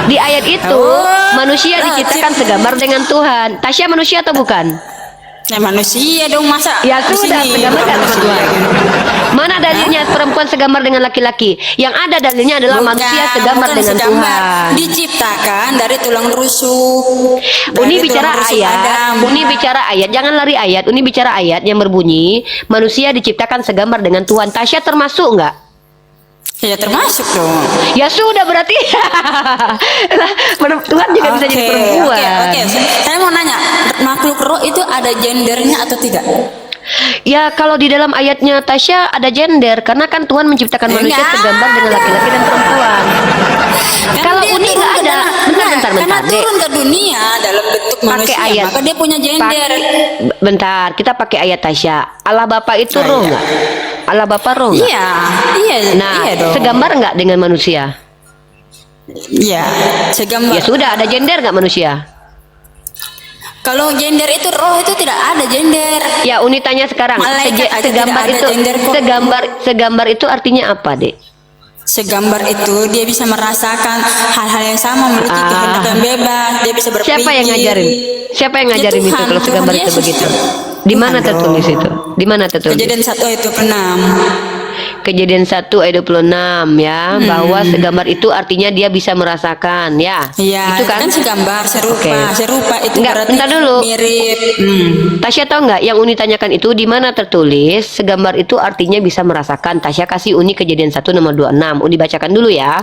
Di ayat itu Oh, manusia diciptakan segambar dengan Tuhan. Tasya manusia atau bukan? Ya manusia dong, masa? Ya di sudah, sini segambar bukan nggak sama manusia. Tuhan? Mana dalilnya perempuan segambar dengan laki-laki? Yang ada dalilnya adalah Bukan, manusia segambar bukan dengan segambar. Tuhan. Diciptakan dari tulang rusuk. Uni Dari bicara tulang rusuk ayat, Adam. Uni bicara ayat, jangan lari ayat. Uni bicara ayat yang berbunyi manusia diciptakan segambar dengan Tuhan. Tasya termasuk nggak? Ya termasuk dong. Ya sudah berarti Tuhan juga bisa jadi perempuan. Oke. Saya mau nanya, makhluk roh itu ada gendernya atau tidak? Ya kalau di dalam ayatnya Tasya ada gender karena kan Tuhan menciptakan manusia Enggak segambar dengan laki-laki dan perempuan. Kan Kalau dia Uni turun nggak ke ada. dalam- Bentar, karena Dek. turun ke dunia dalam bentuk Pakai manusia, ayat. maka dia punya gender. Bentar, kita pakai ayat Tasya. Allah Bapa itu Oh, roh iya. nggak? Allah Bapa roh nggak? Iya, Nah, iya dong. segambar nggak dengan manusia? Iya, segambar. Ya sudah, ada gender nggak manusia? Kalau gender itu roh itu tidak ada gender. Ya, Uni tanya sekarang. Malaikat aja Segambar tidak ada itu, gender kok. segambar itu artinya apa, Dek? Segambar itu dia bisa merasakan hal-hal yang sama, memiliki Ah. kehendak yang bebas, dia bisa berpikir. Siapa yang ngajarin? Siapa yang Ya ngajarin itu Tuhan, kalau segambar Tuhan itu Yesus. begitu? Di mana Tuhan tertulis dong. itu? Di mana tertulis? Kejadian 1 ayat 26. Kejadian 1 ayat 26 ya, bahwa segambar itu artinya dia bisa merasakan ya. Iya, Itu kan? segambar serupa. Oke. Serupa itu Enggak, berarti bentar dulu. mirip. Tasya tahu nggak yang Uni tanyakan itu di mana tertulis segambar itu artinya bisa merasakan? Tasya kasih Uni Kejadian 1 nomor 26. Uni bacakan dulu ya.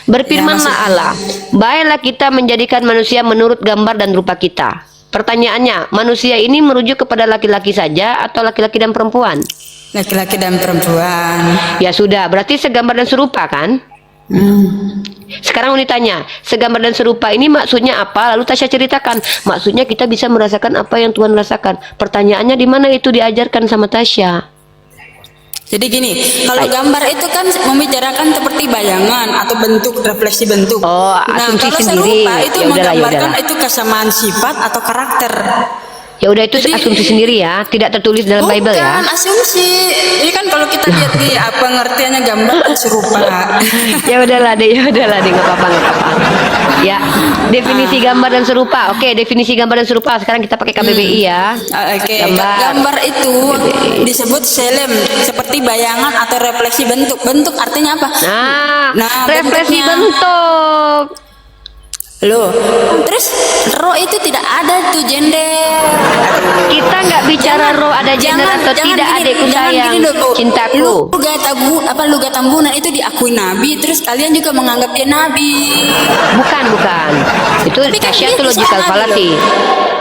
Berfirmanlah Allah, baiklah kita menjadikan manusia menurut gambar dan rupa kita. Pertanyaannya, manusia ini merujuk kepada laki-laki saja atau laki-laki dan perempuan? Laki-laki dan perempuan. Ya sudah, berarti segambar dan serupa kan? Sekarang Uni tanya, segambar dan serupa ini maksudnya apa? Lalu Tasya ceritakan, maksudnya kita bisa merasakan apa yang Tuhan rasakan. Pertanyaannya di mana itu diajarkan sama Tasya? Jadi gini, kalau gambar itu kan membicarakan seperti bayangan atau bentuk, refleksi bentuk. Oh, Nah, asumsi kalau sendiri. serupa itu Ya udahlah, ya menggambarkan udahlah. itu kesamaan sifat atau karakter. Ya udah itu Jadi- asumsi sendiri ya, tidak tertulis dalam Bible ya. Bukan asumsi. Ini kan kalau kita lihat di apa pengertiannya gambar dan serupa. Ya udahlah deh, nggak apa-apa. Ya, definisi gambar dan serupa. Oke, definisi gambar dan serupa. Sekarang kita pakai KBBI ya. Oke, Gambar. gambar itu disebut selem, seperti bayangan atau refleksi bentuk. Bentuk artinya apa? Nah, refleksi bentuknya. bentuk. Loh, terus roh itu tidak ada tuh gender. Kita nggak bicara roh ada gender atau tidak, adikku sayang, cintaku. Lu tambunan itu diakui nabi, terus kalian juga menganggap dia nabi. Bukan. Itu Tapi kan Tasya dia itu bisa logical nabi fallacy.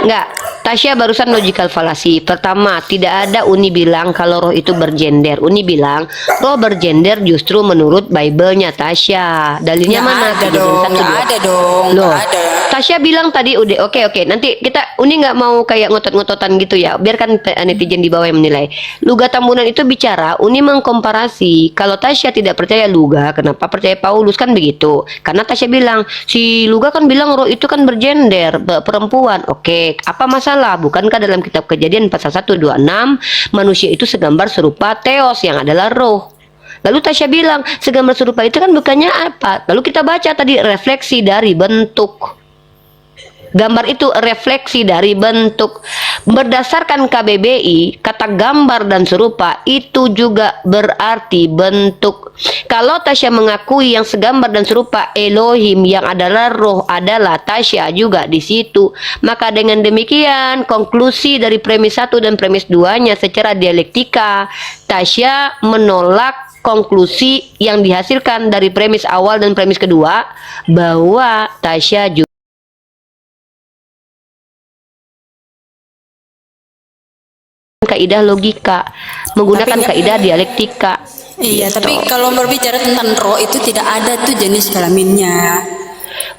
Enggak. Tasya barusan logical fallacy. Pertama, tidak ada Uni bilang kalau roh itu bergender. Uni bilang roh bergender justru menurut Bible-nya Tasya. Dalilnya Nggak mana? ada Kejadian dong, 1, nggak 2. ada dong, Loh, nggak ada. Tasya bilang tadi udah oke. Nanti kita Uni nggak mau kayak ngotot-ngototan gitu ya. Biarkan netizen di bawah yang menilai. Luga Tambunan itu bicara, Uni mengkomparasi. Kalau Tasya tidak percaya Luga, kenapa percaya Paulus kan begitu? Karena Tasya bilang si Luga kan bilang roh itu kan bergender, perempuan. Oke, apa masalah? Bukankah dalam kitab Kejadian pasal 126 manusia itu segambar serupa Theos yang adalah roh? Lalu Tasya bilang segambar serupa itu kan bukannya apa? Lalu kita baca tadi refleksi dari bentuk. Gambar itu refleksi dari bentuk. Berdasarkan KBBI, kata gambar dan serupa itu juga berarti bentuk. Kalau Tasya mengakui yang segambar dan serupa Elohim yang adalah roh adalah Tasya juga di situ. Maka dengan demikian konklusi dari premis 1 dan premis 2-nya secara dialektika, Tasya menolak konklusi yang dihasilkan dari premis awal dan premis kedua bahwa Tasya juga kaidah logika, menggunakan Tapi- kaidah dialektika. Iya, Gitu. tapi kalau berbicara tentang roh itu tidak ada tuh jenis kelaminnya.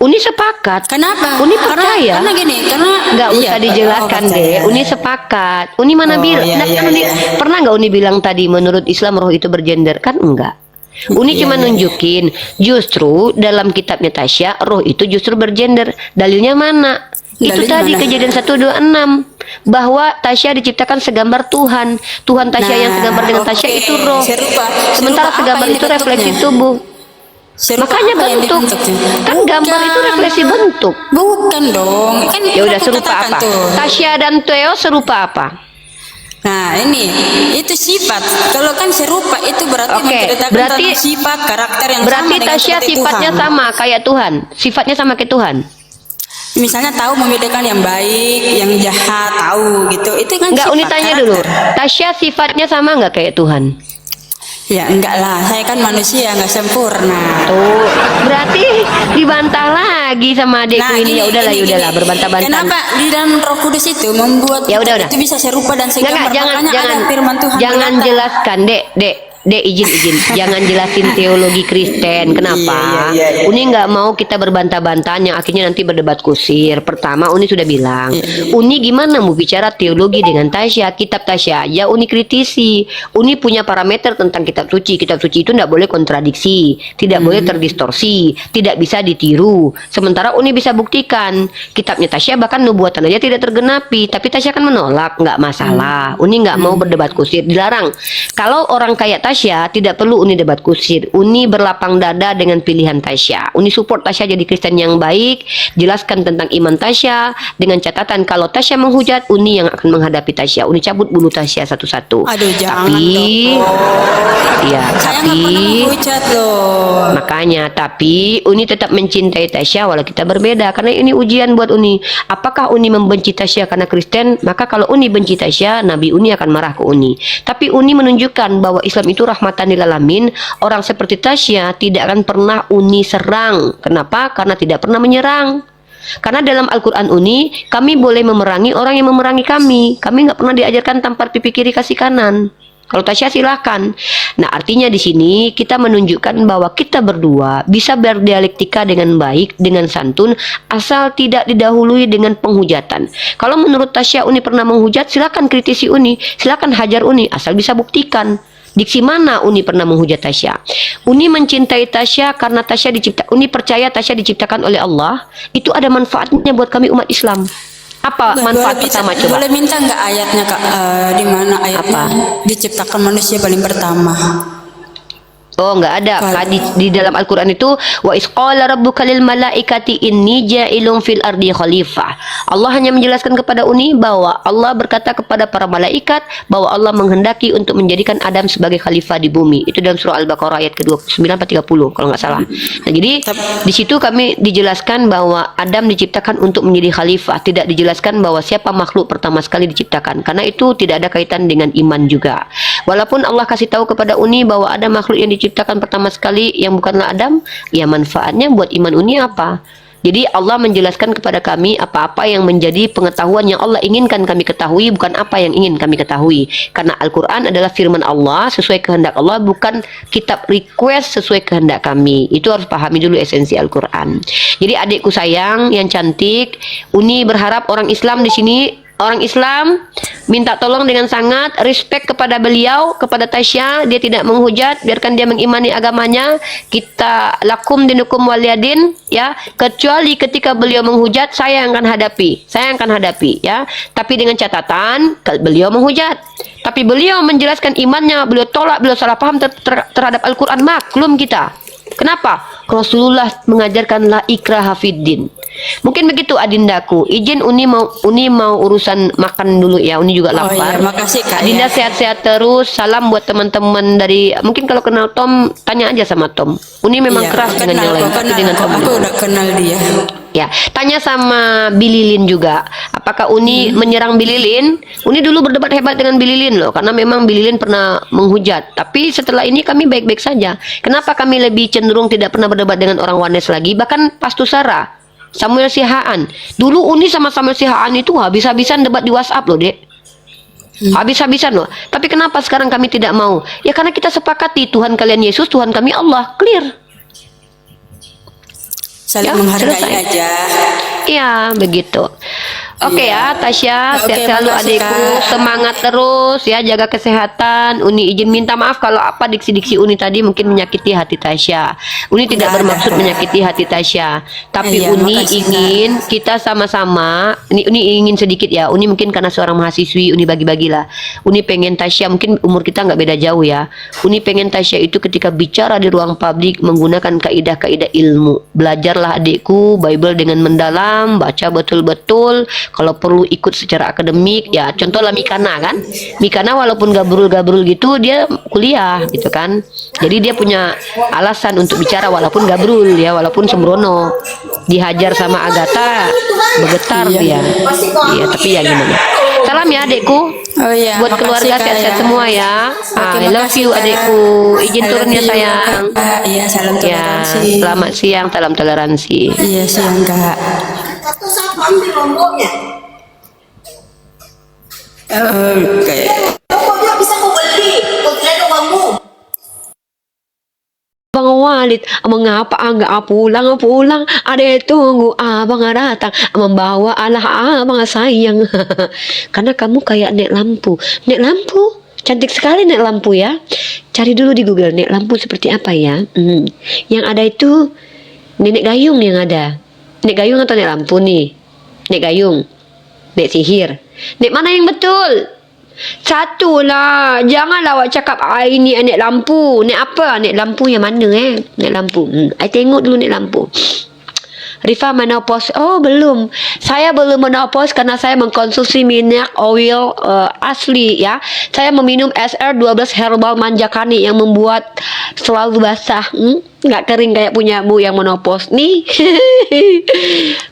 Uni sepakat. Kenapa? Uni percaya. Karena gini, karena Nggak iya, usah dijelaskan deh. percaya. Uni sepakat. Uni mana Oh, bilang? iya, iya, Uni, iya. pernah nggak Uni bilang tadi menurut Islam roh itu bergender? Kan enggak. Uni Iya, cuma iya, nunjukin justru dalam kitabnya Tasya roh itu justru bergender. Dalilnya mana? Itu Dalilnya tadi mana? Kejadian 126 bahwa Tasya diciptakan segambar Tuhan. Tuhan Tasya yang segambar dengan Tasya oke. itu roh. Serupa Sementara apa segambar ini itu refleksi bentuknya? tubuh. Serupa Makanya apa yang bentuk. dibentuknya? Kan gambar itu Bukan. refleksi bentuk. Bukan dong. Kan Ya udah aku serupa katakan apa? tuh. Tasya dan Theo serupa apa? Nah ini itu sifat. Kalau kan serupa itu berarti Oke, menceritakan berarti- tentang sifat karakter yang Berarti sama dengan Tasya seperti sifatnya Tuhan. sama kayak Tuhan. Sifatnya sama kayak Tuhan. Misalnya tahu membedakan yang baik, yang jahat, tahu gitu. Itu kan Enggak, sifat Uni tanya karakter. dulu. Tasya sifatnya sama nggak kayak Tuhan? Ya enggak lah, saya kan manusia nggak sempurna. Tuh, berarti dibantah lagi sama adikku ini. Ya udahlah, gini. berbantah-bantah. Kenapa di dalam Roh Kudus itu membuat Ya udah, kita itu bisa serupa dan segambar? Jangan, Makanya ada firman Tuhan jangan berkata, jelaskan, Dek, izin. Jangan jelasin teologi Kristen. Kenapa? Iya. Uni nggak mau kita berbantah-bantahan yang akhirnya nanti berdebat kusir. Pertama, Uni sudah bilang, Uni gimana mau bicara teologi dengan Tasya, kitab Tasya aja Uni kritisi. Uni punya parameter tentang kitab suci. Kitab suci itu nggak boleh kontradiksi, tidak boleh terdistorsi, tidak bisa ditiru. Sementara Uni bisa buktikan kitabnya Tasya bahkan nubuatan aja tidak tergenapi, tapi Tasya kan menolak, nggak masalah. Uni nggak mau berdebat kusir, dilarang. Kalau orang kayak Tasya Tasya, tidak perlu Uni debat kusir. Uni berlapang dada dengan pilihan Tasya. Uni support Tasya jadi Kristen yang baik, jelaskan tentang iman Tasya, dengan catatan kalau Tasya menghujat, Uni yang akan menghadapi Tasya. Uni cabut bulu Tasya satu-satu. Aduh, jangan Tapi, ya, Saya nggak pernah tapi, menghujat loh. makanya, tapi Uni tetap mencintai Tasya walau kita berbeda. Karena ini ujian buat Uni. Apakah Uni membenci Tasya karena Kristen? Maka kalau Uni benci Tasya, Nabi Uni akan marah ke Uni. Tapi Uni menunjukkan bahwa Islam itu rahmatan lil alamin. Orang seperti Tasya tidak akan pernah Uni serang. Kenapa? Karena tidak pernah menyerang. Karena dalam Al-Quran Uni, kami boleh memerangi orang yang memerangi kami. Kami nggak pernah diajarkan tampar pipi kiri kasih kanan. Kalau Tasya silakan. Nah, artinya di sini kita menunjukkan bahwa kita berdua bisa berdialektika dengan baik, dengan santun, asal tidak didahului dengan penghujatan. Kalau menurut Tasya Uni pernah menghujat, silakan kritisi Uni, silakan hajar Uni, asal bisa buktikan. Diksi mana Uni pernah menghujat Tasya? Uni mencintai Tasya karena Uni percaya Tasya diciptakan oleh Allah. Itu ada manfaatnya buat kami umat Islam. Apa manfaat pertama coba? Boleh minta nggak ayatnya Kak? Di mana ayatnya diciptakan manusia paling pertama? Oh, nggak ada. Di dalam Al-Quran itu, wa isqala rabbuka lil malaikati inni ja'ilun fil ardi khalifah. Allah hanya menjelaskan kepada Uni bahwa Allah berkata kepada para malaikat bahwa Allah menghendaki untuk menjadikan Adam sebagai khalifah di bumi. Itu dalam surah Al-Baqarah ayat ke-29 atau 30 kalau nggak salah. Nah, jadi di situ kami dijelaskan bahwa Adam diciptakan untuk menjadi khalifah, tidak dijelaskan bahwa siapa makhluk pertama sekali diciptakan. Karena itu tidak ada kaitan dengan iman juga. Walaupun Allah kasih tahu kepada Uni bahwa ada makhluk yang diciptakan pertama sekali yang bukanlah Adam, ya manfaatnya buat iman Uni apa? Jadi Allah menjelaskan kepada kami apa-apa yang menjadi pengetahuan yang Allah inginkan kami ketahui, bukan apa yang ingin kami ketahui. Karena Al-Quran adalah firman Allah sesuai kehendak Allah, bukan kitab request sesuai kehendak kami. Itu harus pahami dulu esensi Al-Quran. Jadi adikku sayang yang cantik, Uni berharap orang Islam di sini, orang Islam minta tolong dengan sangat, respect kepada beliau, kepada Tasya, dia tidak menghujat, biarkan dia mengimani agamanya. Kita lakum dinukum waliyadin, ya, kecuali ketika beliau menghujat, saya yang akan hadapi, ya. Tapi dengan catatan beliau menghujat, tapi beliau menjelaskan imannya, beliau tolak, beliau salah paham terhadap Al-Quran, maklum kita. Kenapa? Rasulullah mengajarkan la ikraha fiddin. Mungkin begitu Adindaku. Izin Uni mau urusan makan dulu ya. Uni juga lapar. Iya, makasih Kak. Adinda sehat-sehat terus. Salam buat teman-teman dari, mungkin kalau kenal Tom tanya aja sama Tom. Uni memang keras dengan yang lain, tapi dengan Tom aku udah kenal dia. Ya, tanya sama Bililin juga. Apakah Uni menyerang Bililin? Uni dulu berdebat hebat dengan Bililin loh, karena memang Bililin pernah menghujat. Tapi setelah ini kami baik-baik saja. Kenapa kami lebih cenderung tidak pernah berdebat dengan orang Wanes lagi? Bahkan Pastusara, Samuel Sihaan. Dulu Uni sama Samuel Sihaan itu habis-habisan debat di WhatsApp loh, Dek. Habis-habisan loh. Tapi kenapa sekarang kami tidak mau? Ya karena kita sepakati Tuhan kalian Yesus, Tuhan kami Allah. Clear. Saling Ya, menghargai selesai. aja. Iya, begitu. Oke ya, Tasya, Oke, sehat selalu makasih, adikku, Kak. semangat terus ya, jaga kesehatan. Uni izin minta maaf kalau apa diksi-diksi Uni tadi mungkin menyakiti hati Tasya. Uni tidak Nggak ada, bermaksud Kak. menyakiti hati Tasya, tapi Iya, Uni makasih, ingin kita sama-sama. Uni ingin sedikit ya. Uni mungkin karena seorang mahasiswi, Uni bagi-bagilah. Uni pengen Tasya, mungkin umur kita nggak beda jauh ya. Uni pengen Tasya itu ketika bicara di ruang publik menggunakan kaidah-kaidah ilmu. Belajarlah adikku Bible dengan mendalam, baca betul-betul. Kalau perlu ikut secara akademik ya, contohlah Mikana kan. Mikana walaupun gabrul-gabrul gitu dia kuliah gitu kan. Jadi dia punya alasan untuk bicara walaupun gabrul ya, walaupun sembrono. Dihajar sama Agatha bergetar dia. Iya, tapi ya gimana. Salam ya adikku. Oh iya, Buat makasih, keluarga Kak, sehat-sehat ya. semua ya. Oke, I love makasih, you Kak. adikku. Izin I turun love ya you, sayang. Kak. Iya, salam Ya, toleransi. selamat siang, salam toleransi. Iya, siang Kak. Satu sama ambil lomboknya. Oke. Kok dia bisa mau beli? Kok tidak ada uangmu? Bang Walid, mengapa enggak pulang? Ada tunggu abang datang membawa alah abang sayang. Karena kamu kayak nek lampu. Nek lampu, cantik sekali nek lampu ya. Cari dulu di Google nek lampu seperti apa ya. Yang ada itu nenek gayung yang ada. Nek gayung atau nek lampu nih? Nek gayung, nek sihir. Nek mana yang betul? Satu lah. Janganlah awak cakap ni naik lampu. Naik apa? Naik lampu yang mana Naik lampu. I tengok dulu naik lampu. Rifa menopause. Oh, belum. Saya belum menopause karena saya mengkonsumsi minyak oil asli ya. Saya meminum SR12 herbal manjakani yang membuat selalu basah. Nggak kering kayak punyamu yang menopause nih.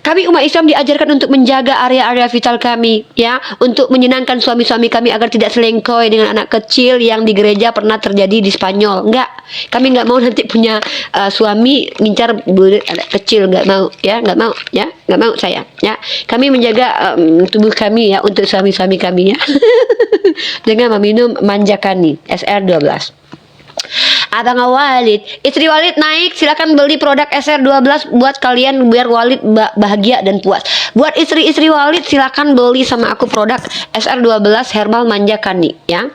Kami umat Islam diajarkan untuk menjaga area-area vital kami ya, untuk menyenangkan suami-suami kami agar tidak selingkuh dengan anak kecil yang di gereja pernah terjadi di Spanyol. Enggak, kami nggak mau nanti punya suami ngincar anak kecil, nggak mau ya, nggak mau ya, nggak mau saya ya. Kami menjaga tubuh kami ya untuk suami-suami kami ya. Dengan meminum manjakani SR12. Abang Walid, istri Walid naik, silakan beli produk SR12 buat kalian biar Walid bahagia dan puas. Buat istri-istri Walid silakan beli sama aku produk SR12 herbal manjakani ya.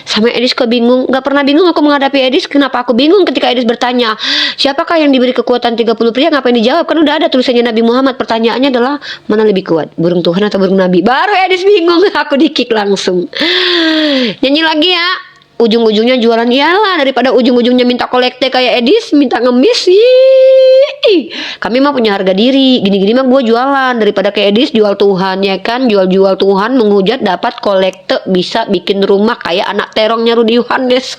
Sama Edis kok bingung? Gak pernah bingung aku menghadapi Edis. Kenapa aku bingung ketika Edis bertanya, siapakah yang diberi kekuatan 30 pria? Ngapain dijawab? Kan udah ada tulisannya Nabi Muhammad. Pertanyaannya adalah mana lebih kuat, burung Tuhan atau burung Nabi? Baru Edis bingung, aku di-kick langsung. Nyanyi lagi ya. Ujung-ujungnya jualan, iyalah, daripada ujung-ujungnya minta kolekte kayak Edis, minta ngemis. Kami mah punya harga diri. Gini-gini mah gue jualan, daripada kayak Edis jual Tuhan ya kan. Jual-jual Tuhan, menghujat dapat kolekte, bisa bikin rumah kayak anak terongnya Rudi Yohanes.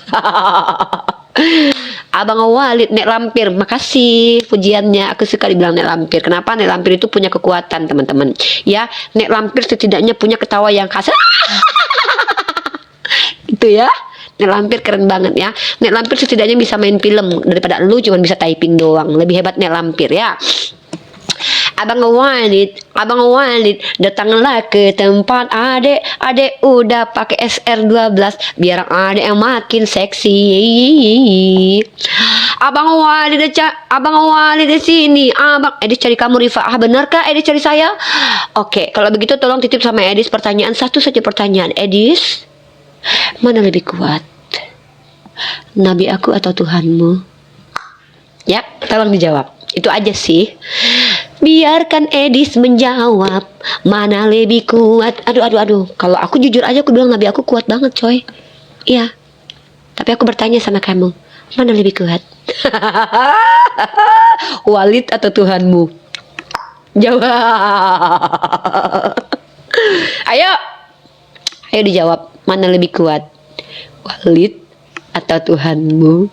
Abang Walid nek lampir, makasih pujiannya. Aku suka dibilang nek lampir. Kenapa? Nek lampir itu punya kekuatan teman-teman ya. Nek lampir setidaknya punya ketawa yang khas. Itu ya. Nek lampir keren banget ya. Nek lampir setidaknya bisa main film daripada lu cuma bisa typing doang. Lebih hebat nek lampir ya. Abang Walid, datanglah ke tempat adek udah pakai SR12 biar adek yang makin seksi. Abang Walid di sini. Abang Edis cari kamu, Rifaah. Benarkah Edis cari saya? Oke, kalau begitu tolong titip sama Edis pertanyaan, satu saja pertanyaan. Edis, mana lebih kuat, Nabi aku atau Tuhanmu? Ya, tolong dijawab. Itu aja sih. Biarkan Edis menjawab mana lebih kuat. Aduh. Kalau aku jujur aja aku bilang Nabi aku kuat banget coy. Iya. Tapi aku bertanya sama kamu, mana lebih kuat? Walid atau Tuhanmu? Jawab. Ayo dijawab. Mana lebih kuat, Walid atau Tuhanmu?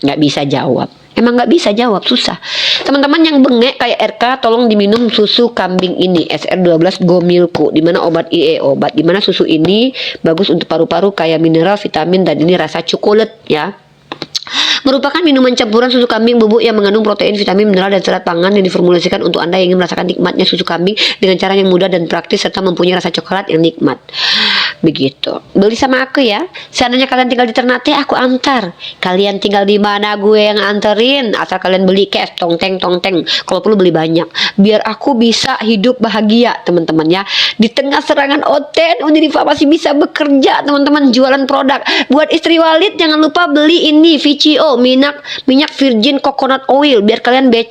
Nggak bisa jawab. Emang nggak bisa jawab, susah. Teman-teman yang bengek kayak RK, tolong diminum susu kambing ini SR12 Gomilko. Dimana obat IE, dimana susu ini bagus untuk paru-paru, kayak mineral, vitamin, dan ini rasa coklat ya. Merupakan minuman campuran susu kambing bubuk yang mengandung protein, vitamin, mineral, dan serat pangan yang diformulasikan untuk Anda yang ingin merasakan nikmatnya susu kambing dengan cara yang mudah dan praktis serta mempunyai rasa coklat yang nikmat. Begitu. Beli sama aku ya. Seandainya kalian tinggal di Ternate, aku antar. Kalian tinggal di mana, gue yang anterin. Asal kalian beli cash, tong-teng. Kalau perlu beli banyak. Biar aku bisa hidup bahagia, teman-teman ya. Di tengah serangan Oten, Unirifa masih bisa bekerja, teman-teman, jualan produk. Buat istri Walid, jangan lupa beli ini VCO, minyak virgin coconut oil, biar kalian biar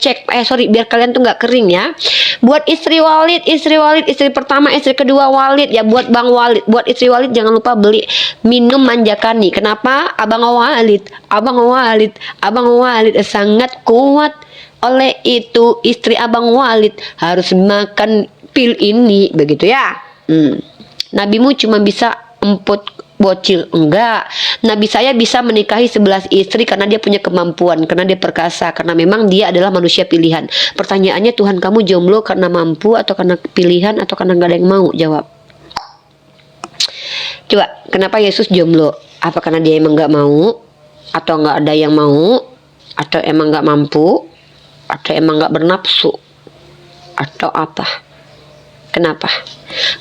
kalian tuh nggak kering ya. Buat istri Walid, istri pertama, istri kedua Walid ya, buat Bang Walid, buat istri Walid jangan lupa beli minum manjakani. Kenapa? Abang Walid sangat kuat. Oleh itu istri Abang Walid harus makan pil ini, begitu ya. Nabimu cuma bisa emput bocil, enggak. Nabi saya bisa menikahi 11 istri karena dia punya kemampuan, karena dia perkasa, karena memang dia adalah manusia pilihan. Pertanyaannya, Tuhan kamu jomblo karena mampu atau karena pilihan atau karena nggak ada yang mau? Jawab. Coba, kenapa Yesus jomblo? Apa karena dia emang nggak mau, atau nggak ada yang mau, atau emang nggak mampu, atau emang nggak bernafsu, atau apa? Kenapa?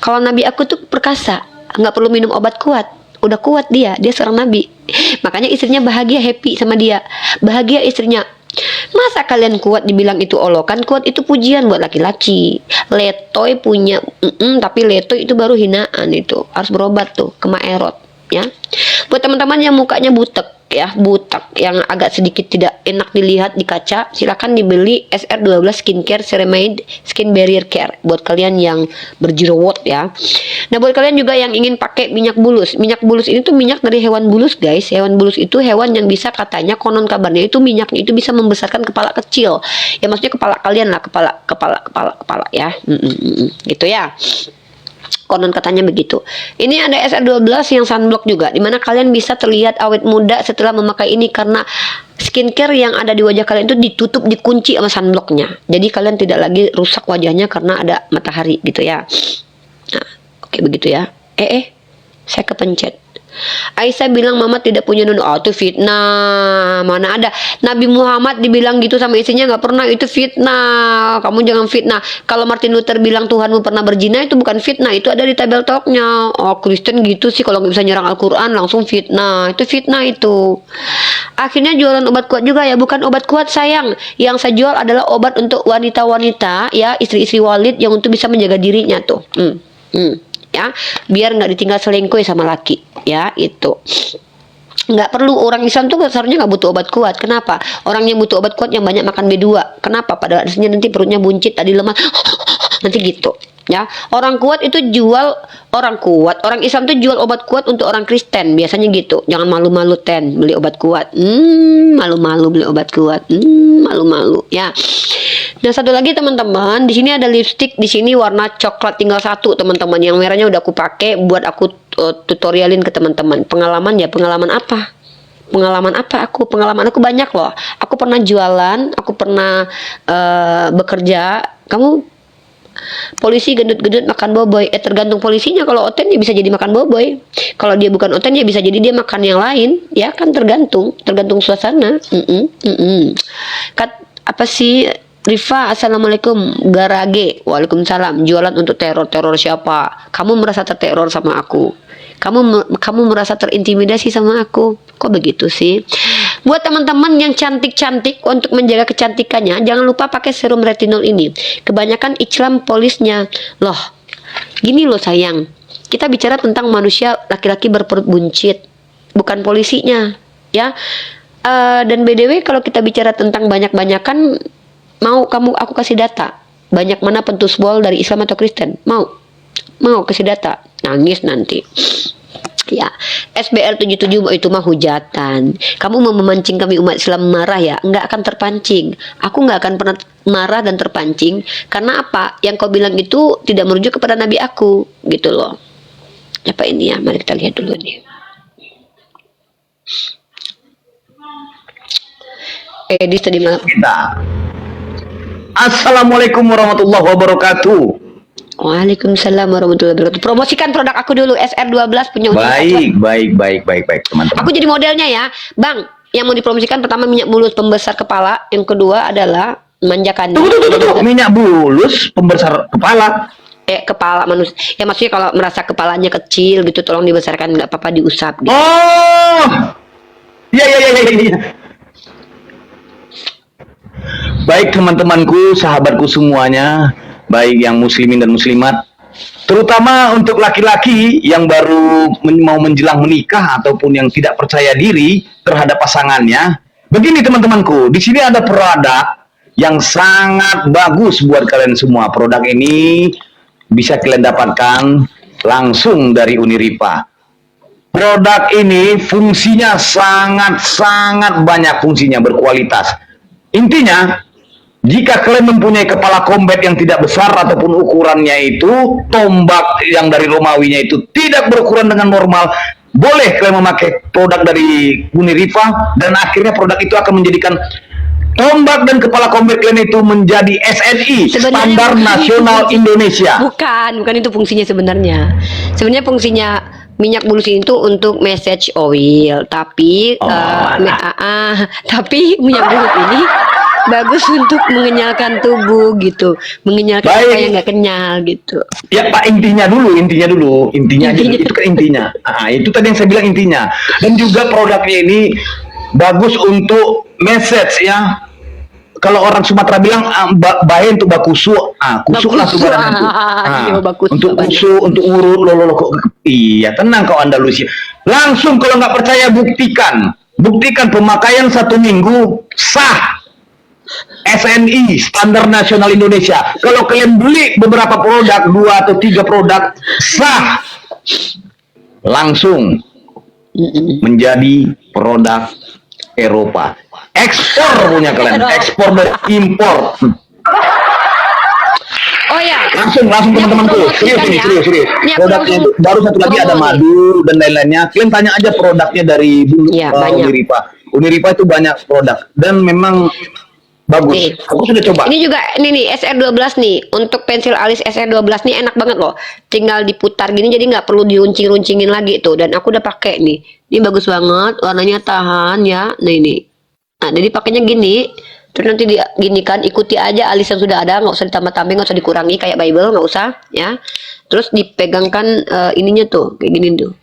Kalau Nabi aku tuh perkasa, nggak perlu minum obat kuat, udah kuat dia seorang Nabi. Makanya istrinya bahagia, happy sama dia, bahagia istrinya. Masa kalian kuat dibilang itu olokan? Kuat itu pujian buat laki-laki. Letoy punya, tapi letoy itu baru hinaan, itu harus berobat tuh ke Maerot ya. Buat teman-teman yang mukanya butek, ya, butak yang agak sedikit tidak enak dilihat di kaca, silakan dibeli SR12 Skincare Ceramide Skin Barrier Care buat kalian yang berjerawat ya. Nah, buat kalian juga yang ingin pakai minyak bulus. Minyak bulus ini tuh minyak dari hewan bulus, guys. Hewan bulus itu hewan yang bisa, katanya konon kabarnya itu minyaknya itu bisa membesarkan kepala kecil. Ya maksudnya kepala kalian lah, kepala ya. Gitu ya. Konon katanya begitu. Ini ada SR12 yang sunblock juga, dimana kalian bisa terlihat awet muda setelah memakai ini, karena skincare yang ada di wajah kalian itu ditutup, dikunci sama sunblocknya. Jadi kalian tidak lagi rusak wajahnya karena ada matahari gitu ya. Nah, oke begitu ya. Saya kepencet. Aisyah bilang mama tidak punya nunu. Oh, itu fitnah. Mana ada Nabi Muhammad dibilang gitu sama istrinya, nggak pernah. Itu fitnah. Kamu jangan fitnah. Kalau Martin Luther bilang Tuhanmu pernah berzina, itu bukan fitnah, itu ada di tabel talknya. Oh, Kristen gitu sih, kalau nggak bisa nyerang Al-Quran langsung fitnah. Itu fitnah itu. Akhirnya jualan obat kuat juga ya. Bukan obat kuat sayang, yang saya jual adalah obat untuk wanita-wanita ya, istri-istri walid yang untuk bisa menjaga dirinya tuh. Ya, biar nggak ditinggal selingkuh sama laki ya. Itu nggak perlu, orang Islam tuh seharusnya nggak butuh obat kuat. Kenapa? Orang yang butuh obat kuat yang banyak makan B2. Kenapa? Pada akhirnya nanti perutnya buncit, tadi lemah nanti gitu ya. Orang kuat itu jual, orang Islam tuh jual obat kuat untuk orang Kristen biasanya gitu. Jangan malu-malu beli obat kuat. Malu-malu beli obat kuat. Malu-malu ya. Dan satu lagi teman-teman, di sini ada lipstick, di sini warna coklat tinggal satu teman-teman. Yang merahnya udah aku pakai buat aku tutorialin ke teman-teman. Pengalaman apa? Pengalaman aku banyak loh. Aku pernah jualan, aku pernah bekerja. Kamu polisi gendut-gendut makan boboy. Tergantung polisinya. Kalau oten dia bisa jadi makan boboy. Kalau dia bukan oten dia bisa jadi dia makan yang lain. Ya kan, tergantung suasana. Apa sih? Rifa, assalamualaikum. Garage, waalaikumsalam. Jualan untuk teror siapa? Kamu merasa terteror sama aku? Kamu merasa terintimidasi sama aku? Kok begitu sih? Buat teman-teman yang cantik-cantik, untuk menjaga kecantikannya, jangan lupa pakai serum retinol ini. Kebanyakan iklan polisnya. Loh, gini loh sayang. Kita bicara tentang manusia laki-laki berperut buncit, bukan polisinya, ya. Dan BDW kalau kita bicara tentang banyak-banyakan, mau aku kasih data banyak mana pentus bol dari Islam atau Kristen? Mau kasih data, nangis nanti ya. SBR 77 itu mah hujatan. Kamu mau memancing kami umat Islam marah ya? Nggak akan terpancing. Aku nggak akan pernah marah dan terpancing. Karena apa? Yang kau bilang itu tidak merujuk kepada Nabi aku, gitu loh. Apa ini ya? Mari kita lihat dulu nih. Edis tadi malam. Assalamualaikum warahmatullahi wabarakatuh. Waalaikumsalam warahmatullahi wabarakatuh. Promosikan produk aku dulu, SR12 punya Baik, teman-teman. Aku jadi modelnya ya, Bang. Yang mau dipromosikan pertama minyak bulus pembesar kepala, yang kedua adalah manjakan. Tunggu. Minyak bulus pembesar kepala. Kepala manusia. Ya maksudnya kalau merasa kepalanya kecil gitu, tolong dibesarkan, nggak apa-apa diusap gitu. Oh. Iya. Baik teman-temanku, sahabatku semuanya, baik yang muslimin dan muslimat, terutama untuk laki-laki yang baru mau menjelang menikah ataupun yang tidak percaya diri terhadap pasangannya. Begini teman-temanku, di sini ada produk yang sangat bagus buat kalian semua. Produk ini bisa kalian dapatkan langsung dari Uniripa. Produk ini fungsinya sangat banyak, fungsinya berkualitas. Intinya, jika kalian mempunyai kepala combat yang tidak besar ataupun ukurannya itu, tombak yang dari Romawinya itu tidak berukuran dengan normal, boleh kalian memakai produk dari Uniripa, dan akhirnya produk itu akan menjadikan tombak dan kepala combat kalian itu menjadi SNI, Standar Nasional Indonesia. Bukan itu fungsinya sebenarnya. Sebenarnya fungsinya minyak bulus itu untuk massage oil, tapi tapi minyak bulus ini bagus untuk mengenyalkan tubuh gitu, mengenyalkan apa yang nggak kenyal gitu. Ya Pak, intinya dulu, itu kan intinya. Itu tadi yang saya bilang intinya. Dan juga produknya ini bagus untuk massage ya. Kalau orang Sumatera bilang bahaya untuk bakusu, kusuk lah tuh barang itu. Untuk kusuk, untuk urut, iya tenang kau Andalusia. Langsung kalau nggak percaya buktikan. Buktikan pemakaian 1 minggu sah. SNI, Standar Nasional Indonesia. Kalau kalian beli beberapa produk, 2 atau 3 produk, sah. Langsung menjadi produk Eropa. Ekspor punya kalian, ekspor dari impor. Oh ya, Langsung Ini aku teman-temanku. Serius promosikan ini, ya. serius. Ini aku Produknya langsung itu baru satu lagi ada promo nih. madu dan lain-lainnya. Kalian tanya aja produknya dari Iya, banyak. Uniripa. Uniripa itu banyak produk dan memang bagus. Nih. Aku sudah coba. Ini juga ini nih SR12 nih. Untuk pensil alis SR12 nih enak banget loh. Tinggal diputar gini jadi nggak perlu diruncing-runcingin lagi tuh. Dan aku udah pakai nih. Ini bagus banget, warnanya tahan ya. Nah ini. Nah, jadi pakainya gini. Terus nanti diginikan, ikuti aja alis yang sudah ada, nggak usah ditambah-tambah, nggak usah dikurangi kayak Bible, nggak usah ya. Terus dipegangkan ininya tuh, kayak gini tuh.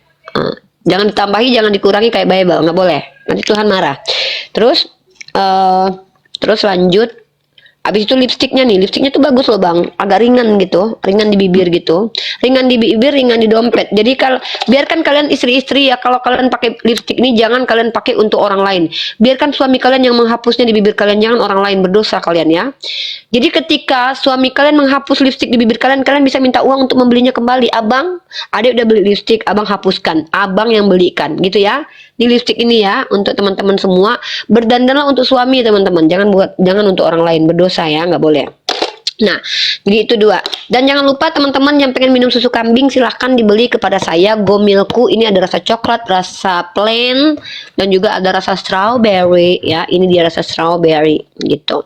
Jangan ditambahi, jangan dikurangi kayak Bible, nggak boleh. Nanti Tuhan marah. Terus lanjut. Habis itu lipstiknya nih, lipstiknya tuh bagus loh bang, agak ringan gitu, ringan di bibir gitu, ringan di bibir, ringan di dompet. Jadi kalau biarkan kalian istri-istri ya, kalau kalian pakai lipstik ini jangan kalian pakai untuk orang lain. Biarkan suami kalian yang menghapusnya di bibir kalian, jangan orang lain, berdosa kalian ya. Jadi ketika suami kalian menghapus lipstik di bibir kalian, kalian bisa minta uang untuk membelinya kembali. Abang, adik udah beli lipstik, abang hapuskan, abang yang belikan, gitu ya. Ini lipstik ini ya untuk teman-teman semua, berdandanlah untuk suami teman-teman, jangan untuk orang lain, berdosa ya, nggak boleh. Nah, jadi itu 2. Dan jangan lupa teman-teman yang pengen minum susu kambing silahkan dibeli kepada saya Gomilku. Ini ada rasa coklat, rasa plain, dan juga ada rasa strawberry ya. Ini dia rasa strawberry gitu.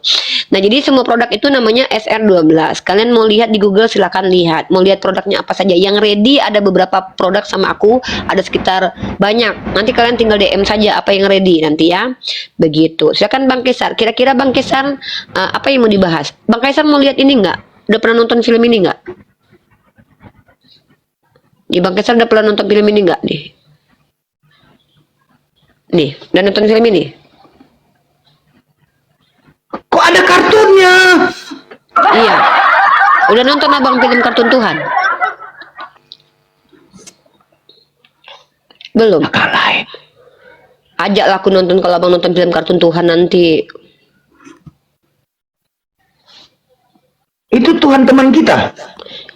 Nah, jadi semua produk itu namanya SR12. Kalian mau lihat di Google silahkan lihat. Mau lihat produknya apa saja. Yang ready ada beberapa produk sama aku, ada sekitar banyak. Nanti kalian tinggal DM saja apa yang ready nanti ya. Begitu. Silakan Bang Kesar. Kira-kira Bang Kesar apa yang mau dibahas? Bang Kesar mau lihat ini nggak? Udah pernah nonton film ini nggak? Di Bang Kesar udah pernah nonton film ini nggak nih? Nih, udah nonton film ini? Kok ada kartunnya? Iya. Udah nonton abang film kartun Tuhan? Belum. Lain. Ajaklah aku nonton kalau abang nonton film kartun Tuhan nanti. Itu Tuhan teman kita.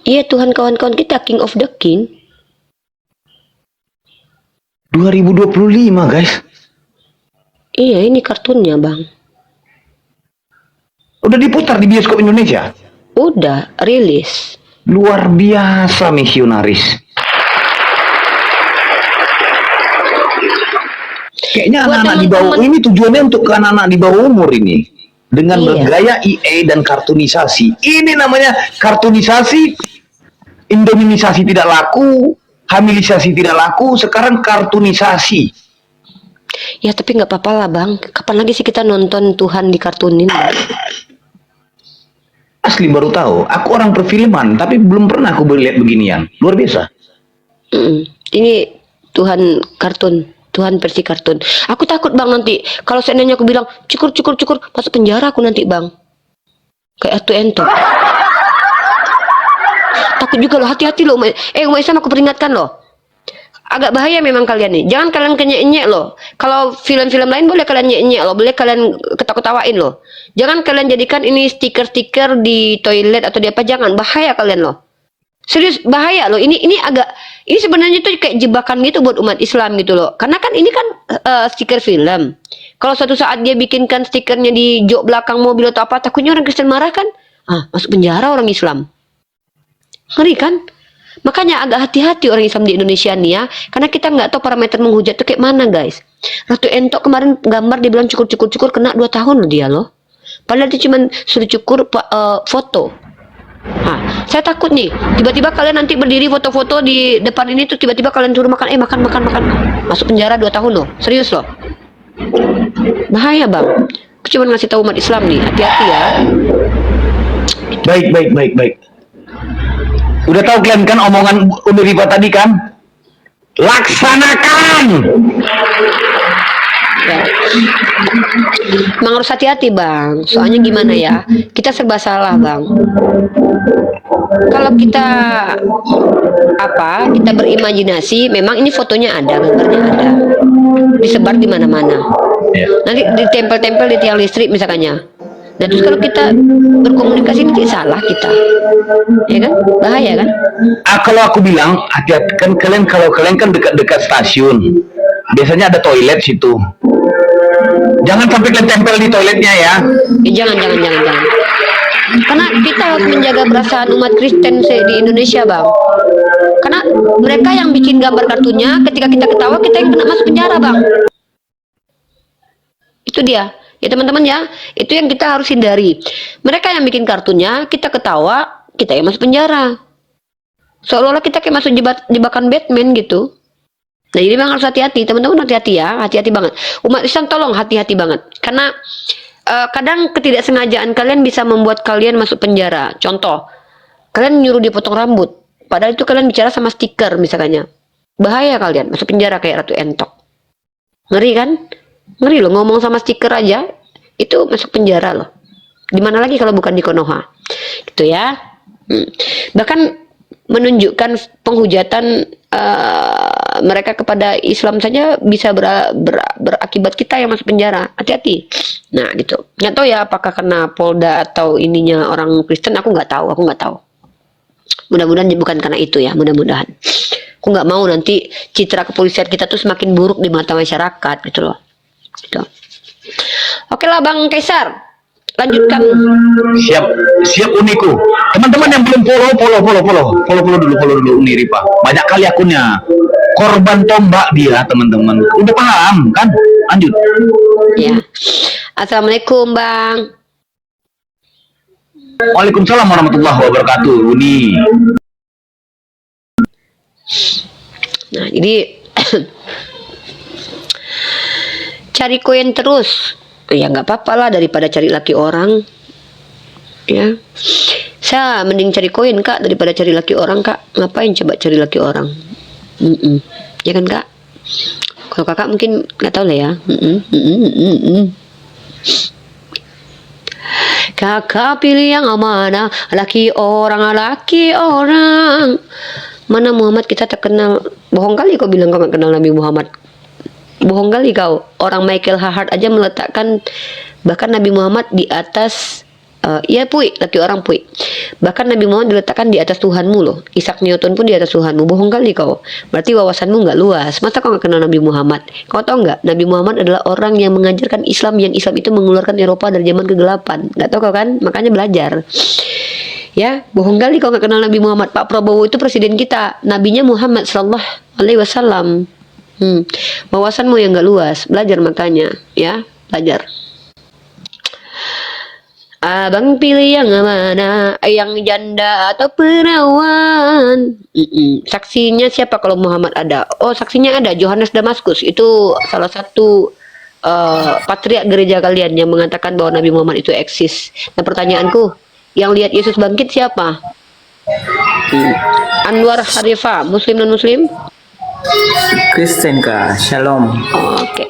Iya Tuhan kawan-kawan kita, King of the King. 2025 guys. Iya ini kartunnya bang. Udah diputar di bioskop Indonesia. Udah rilis. Luar biasa misionaris. Kayaknya Buat anak-anak di bawah teman-teman- ini tujuannya untuk ke anak-anak di bawah umur ini. Dengan Iya. bergaya EA dan kartunisasi. Ini namanya kartunisasi, indominisasi tidak laku, hamilisasi tidak laku, sekarang kartunisasi. Ya tapi nggak apa-apa lah bang. Kapan lagi sih kita nonton Tuhan dikartunin? Asli baru tahu, aku orang perfilman, tapi belum pernah aku lihat beginian. Luar biasa. Ini Tuhan kartun. Tuhan versi kartun. Aku takut bang nanti. Kalau seandainya aku bilang cukur masuk penjara aku nanti bang. Kayak atu entok. Takut juga loh, hati-hati loh. Umat Islam aku peringatkan loh. Agak bahaya memang kalian nih. Jangan kalian kenyek-nyek loh. Kalau film-film lain boleh kalian nyek-nyek loh. Boleh kalian ketawa-ketawain loh. Jangan kalian jadikan ini stiker-stiker di toilet atau di apa. Jangan. Bahaya kalian loh. Serius bahaya loh. Ini sebenarnya tuh kayak jebakan gitu buat umat Islam gitu loh. Karena kan ini kan stiker film. Kalau suatu saat dia bikinkan stikernya di jok belakang mobil atau apa, takutnya orang Kristen marah kan? Masuk penjara orang Islam. Ngeri kan? Makanya agak hati-hati orang Islam di Indonesia nih ya. Karena kita nggak tahu parameter menghujat tuh kayak mana guys. Ratu Entok kemarin gambar dia bilang cukur kena 2 tahun loh dia loh. Padahal dia cuma suruh cukur foto. Saya takut nih, tiba-tiba kalian nanti berdiri foto-foto di depan ini tuh tiba-tiba kalian suruh makan, makan. Masuk penjara 2 tahun loh. Serius loh. Bahaya, Bang. Aku cuma ngasih tahu umat Islam nih, hati-hati ya. Baik. Udah tahu kalian kan omongan Uniripa tadi kan? Laksanakan! Ya. Emang harus hati-hati bang, soalnya gimana ya, kita serba salah bang. Kalau kita kita berimajinasi, memang ini fotonya ada, gambarnya ada, disebar di mana-mana. Ya. Nanti ditempel-tempel di tiang listrik misalkannya. Nah terus kalau kita berkomunikasi nanti salah kita, ya kan, bahaya kan? Kalau aku bilang hati-hati kan kalian, kalau kalian kan dekat-dekat stasiun, biasanya ada toilet situ. Jangan sampai kalian tempel di toiletnya ya. Jangan. Karena kita harus menjaga perasaan umat Kristen di Indonesia bang. Karena mereka yang bikin gambar kartunya, ketika kita ketawa kita yang kena masuk penjara bang. Itu dia. Ya teman-teman ya, itu yang kita harus hindari. Mereka yang bikin kartunya, kita ketawa, kita yang masuk penjara. Seolah-olah kita kayak masuk jebakan Batman gitu. Nah jadi memang harus hati-hati, teman-teman, hati-hati ya, hati-hati banget. Umat Islam tolong hati-hati banget. Karena kadang ketidaksengajaan kalian bisa membuat kalian masuk penjara. Contoh, kalian nyuruh dia potong rambut, padahal itu kalian bicara sama stiker misalnya. Bahaya kalian, masuk penjara kayak Ratu Entok. Ngeri kan? Ngeri loh, ngomong sama stiker aja itu masuk penjara loh. Dimana lagi kalau bukan di Konoha, gitu ya. Bahkan menunjukkan penghujatan mereka kepada Islam saja bisa berakibat kita yang masuk penjara. Hati-hati. Nah gitu. Nggak tahu ya apakah kena Polda atau ininya orang Kristen, aku nggak tahu. Mudah-mudahan bukan karena itu ya, mudah-mudahan. Aku nggak mau nanti citra kepolisian kita tuh semakin buruk di mata masyarakat gitu loh. Gitu. Oke lah Bang Kaisar, lanjutkan. Siap Uniku. Teman-teman yang belum follow dulu Uni Ripa. Banyak kali akunnya. Korban tombak dia, teman-teman. Udah paham kan? Lanjut. Ya. Assalamualaikum Bang. Waalaikumsalam warahmatullahi wabarakatuh. Uni. Nah, jadi cari koin terus. Ya nggak apa-apa lah daripada cari laki orang. Ya. Saya mending cari koin Kak daripada cari laki orang Kak. Ngapain coba cari laki orang? Ya kan Kak? Kalau Kakak mungkin nggak tahu lah ya. Kakak pilih yang mana? Laki orang. Mana Muhammad kita terkenal. Bohong kali kau bilang kau nggak kenal Nabi Muhammad. Bohong kali kau. Orang Michael Hart aja meletakkan bahkan Nabi Muhammad di atas laki orang Puy. Bahkan Nabi Muhammad diletakkan di atas Tuhanmu loh. Isaac Newton pun di atas Tuhanmu. Bohong kali kau. Berarti wawasanmu nggak luas. Masa kau nggak kenal Nabi Muhammad? Kau tahu nggak? Nabi Muhammad adalah orang yang mengajarkan Islam, yang Islam itu mengeluarkan Eropa dari zaman kegelapan. Nggak tahu kau kan? Makanya belajar. Ya, bohong kali kau nggak kenal Nabi Muhammad. Pak Prabowo itu presiden kita. Nabinya Muhammad Sallallahu Alaihi Wasallam. Wawasanmu yang nggak luas. Belajar makanya, ya, belajar. Abang pilih yang mana? Yang janda atau perawan? Saksinya siapa kalau Muhammad ada? Oh, saksinya ada. Yohanes Damaskus itu salah satu patriark gereja kalian yang mengatakan bahwa Nabi Muhammad itu eksis. Nah, pertanyaanku, yang lihat Yesus bangkit siapa? Anwar Harifa, Muslim non Muslim? Kristen Kak, Shalom. Oke.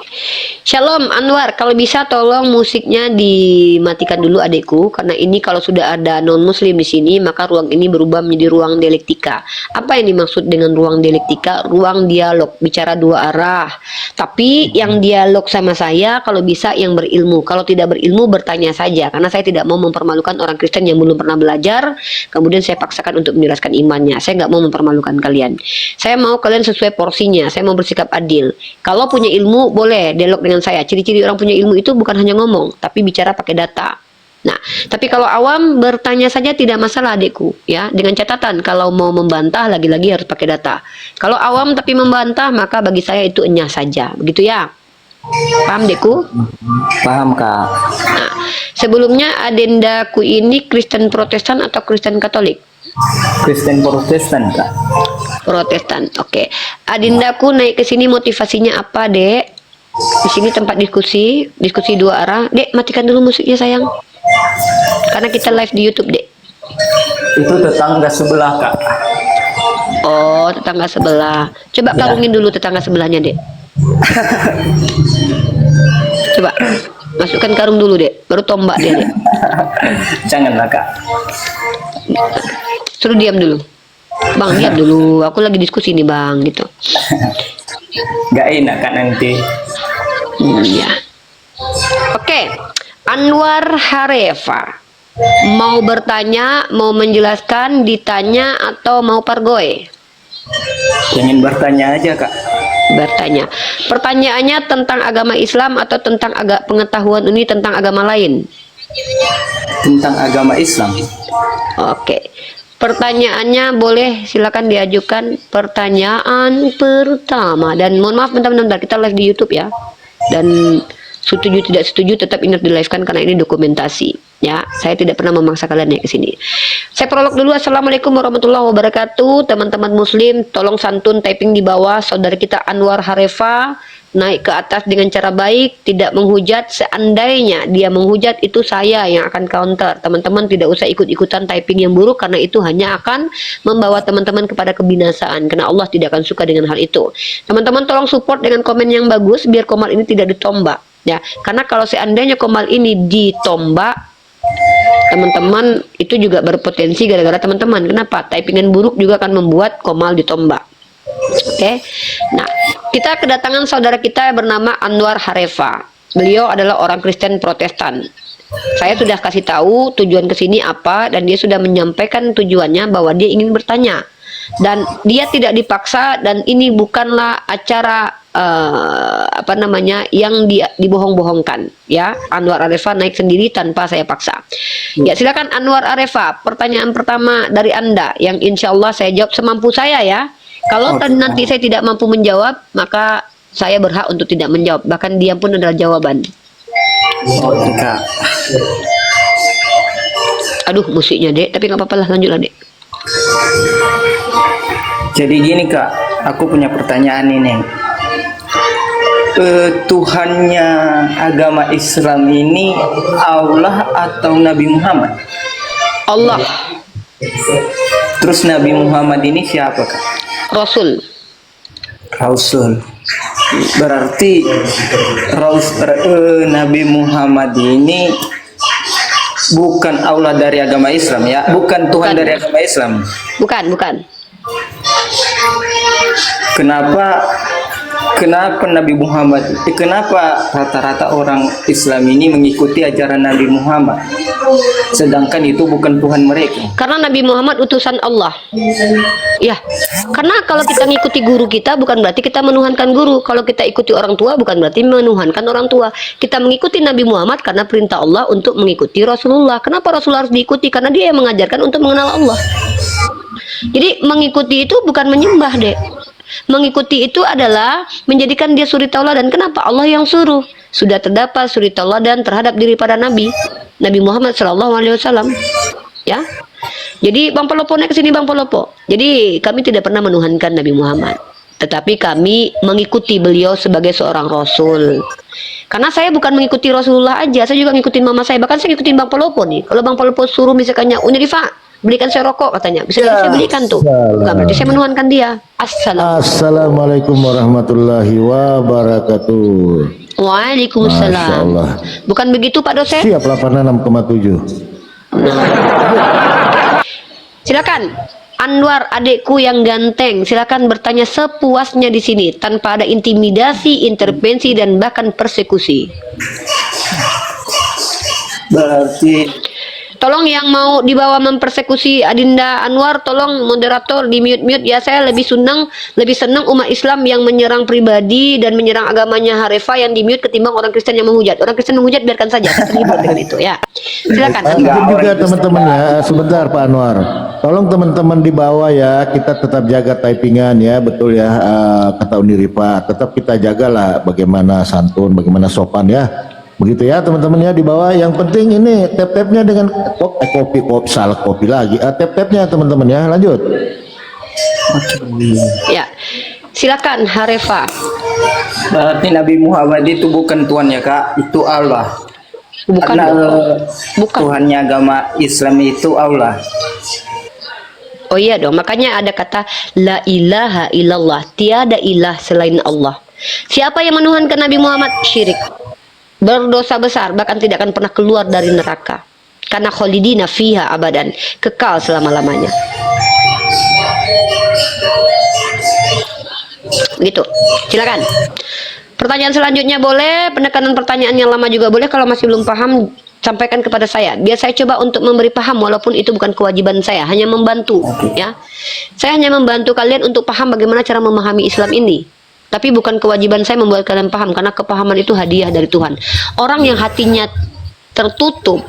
Shalom Anwar, kalau bisa tolong musiknya dimatikan dulu adekku, karena ini kalau sudah ada non muslim di sini maka ruang ini berubah menjadi ruang dialektika. Apa yang dimaksud dengan ruang dialektika? Ruang dialog, bicara dua arah. Tapi yang dialog sama saya kalau bisa yang berilmu. Kalau tidak berilmu bertanya saja, karena saya tidak mau mempermalukan orang Kristen yang belum pernah belajar kemudian saya paksakan untuk menjelaskan imannya. Saya nggak mau mempermalukan kalian. Saya mau kalian sesuai porsinya. Saya mau bersikap adil. Kalau punya ilmu boleh dialog dengan saya. Ciri-ciri orang punya ilmu itu bukan hanya ngomong, tapi bicara pakai data. Nah, tapi kalau awam bertanya saja tidak masalah adikku, ya. Dengan catatan kalau mau membantah lagi-lagi harus pakai data. Kalau awam tapi membantah maka bagi saya itu enyah saja, begitu ya. Paham adikku? Paham Kak. Nah, sebelumnya adendaku ini Kristen Protestan atau Kristen Katolik? Kristen Protestan Kak. Protestan, oke. Adindaku naik ke sini motivasinya apa, Dek? Di sini tempat diskusi dua arah. Dek, matikan dulu musiknya sayang. Karena kita live di YouTube, Dek. Itu tetangga sebelah Kak. Oh, tetangga sebelah. Coba Ya. karungin dulu tetangga sebelahnya, Dek. Coba masukkan karung dulu dek, baru tombak dia dek. Janganlah kak. Suruh diam dulu. Bang diam dulu, aku lagi diskusi nih bang gitu. Gak enak kak nanti. Iya. Oke, Anwar Harefa mau bertanya, mau menjelaskan, ditanya atau mau pargoy? Ingin bertanya aja kak. Bertanya. Pertanyaannya tentang agama Islam atau tentang pengetahuan ini tentang agama lain? Tentang agama Islam. Oke. Pertanyaannya boleh silakan diajukan. Pertanyaan pertama, dan mohon maaf bentar-bentar, kita live di YouTube ya. Dan setuju tidak setuju tetap ingat di live kan karena ini dokumentasi ya. Saya tidak pernah memaksa kalian naik ke sini. Saya prolog dulu. Assalamualaikum warahmatullahi wabarakatuh. Teman-teman muslim tolong santun typing di bawah. Saudara kita Anwar Harefa naik ke atas dengan cara baik, tidak menghujat. Seandainya dia menghujat, itu saya yang akan counter. Teman-teman tidak usah ikut-ikutan typing yang buruk karena itu hanya akan membawa teman-teman kepada kebinasaan karena Allah tidak akan suka dengan hal itu. Teman-teman tolong support dengan komen yang bagus biar Komal ini tidak ditombak ya. Karena kalau seandainya Komal ini ditombak, teman-teman itu juga berpotensi gara-gara teman-teman. Kenapa? Typingan buruk juga akan membuat Komal ditombak. Oke. Nah, kita kedatangan saudara kita yang bernama Anwar Harefa. Beliau adalah orang Kristen Protestan. Saya sudah kasih tahu tujuan kesini apa dan dia sudah menyampaikan tujuannya bahwa dia ingin bertanya. Dan dia tidak dipaksa dan ini bukanlah acara yang dibohong-bohongkan ya. Anwar Harefa naik sendiri tanpa saya paksa. Ya, silakan Anwar Harefa. Pertanyaan pertama dari Anda yang insya Allah saya jawab semampu saya ya. Kalau nanti saya tidak mampu menjawab, maka saya berhak untuk tidak menjawab. Bahkan diam pun adalah jawaban. Oke kak. Aduh, musiknya dek, tapi nggak apa-apa lah, lanjutlah dek. Jadi gini kak, aku punya pertanyaan ini. Tuhannya agama Islam ini Allah atau Nabi Muhammad? Allah. Terus Nabi Muhammad ini siapa kak? Rasul. Rasul. Berarti Nabi Muhammad ini bukan Allah dari agama Islam ya? Bukan Tuhan Bukan. dari agama Islam. Bukan. Kenapa Nabi Muhammad? Kenapa rata-rata orang Islam ini mengikuti ajaran Nabi Muhammad, sedangkan itu bukan Tuhan mereka? Karena Nabi Muhammad utusan Allah. Ya, karena kalau kita ngikuti guru kita bukan berarti kita menuhankan guru. Kalau kita ikuti orang tua bukan berarti menuhankan orang tua. Kita mengikuti Nabi Muhammad karena perintah Allah untuk mengikuti Rasulullah. Kenapa Rasulullah harus diikuti? Karena dia yang mengajarkan untuk mengenal Allah. Jadi mengikuti itu bukan menyembah dek. Mengikuti itu adalah menjadikan dia suri tauladan. Kenapa? Allah yang suruh. Sudah terdapat suri tauladan terhadap diri pada Nabi Muhammad SAW. Ya. Jadi Bang Polopo naik ke sini Bang Polopo. Jadi kami tidak pernah menuhankan Nabi Muhammad, tetapi kami mengikuti beliau sebagai seorang Rasul. Karena saya bukan mengikuti Rasulullah aja, saya juga ngikutin mama saya. Bahkan saya ngikutin Bang Polopo nih. Kalau Bang Polopo suruh misalkannya Uni Rifa, belikan saya rokok katanya. Bisa saya belikan tuh. Bukan berarti saya menuhankan dia. Assalamualaikum warahmatullahi wabarakatuh. Waalaikumsalam. Masya Allah. Bukan begitu Pak dosen? Siap 86,7. Silakan Anwar adekku yang ganteng, silakan bertanya sepuasnya di sini tanpa ada intimidasi, intervensi dan bahkan persekusi. Berarti Tolong yang mau dibawa mempersekusi Adinda Anwar, tolong moderator di mute ya. Saya lebih senang umat Islam yang menyerang pribadi dan menyerang agamanya Harefa yang di mute ketimbang orang Kristen yang menghujat. Orang Kristen menghujat biarkan saja, saya terlibat dengan itu ya. Silakan. Mungkin juga teman-teman ya, sebentar Pak Anwar. Tolong teman-teman di bawah ya, kita tetap jaga typingan ya, betul ya, kata Uniripa. Tetap kita jagalah bagaimana santun, bagaimana sopan ya. Begitu ya teman-teman ya di bawah. Yang penting ini tap-tapnya dengan kopi lagi. Tap-tapnya teman-teman ya. Lanjut. Ya. Silakan Harefa. berarti Nabi Muhammad itu bukan Tuhan ya kak, itu Allah. Bukan. Bukan. Tuhannya agama Islam itu Allah. Oh iya dong, makanya ada kata la ilaha illallah, tiada ilah selain Allah. Siapa yang menuhankan Nabi Muhammad? Syirik. berdosa besar, bahkan tidak akan pernah keluar dari neraka. Karena kholidina fiha abadan, kekal selama-lamanya. Begitu. Silakan. Pertanyaan selanjutnya boleh, penekanan pertanyaan yang lama juga boleh. Kalau masih belum paham, sampaikan kepada saya. Biar saya coba untuk memberi paham, walaupun itu bukan kewajiban saya, hanya membantu. Ya, saya hanya membantu kalian untuk paham bagaimana cara memahami Islam ini. Tapi bukan kewajiban saya membuat kalian paham, karena kepahaman itu hadiah dari Tuhan. Orang yang hatinya tertutup,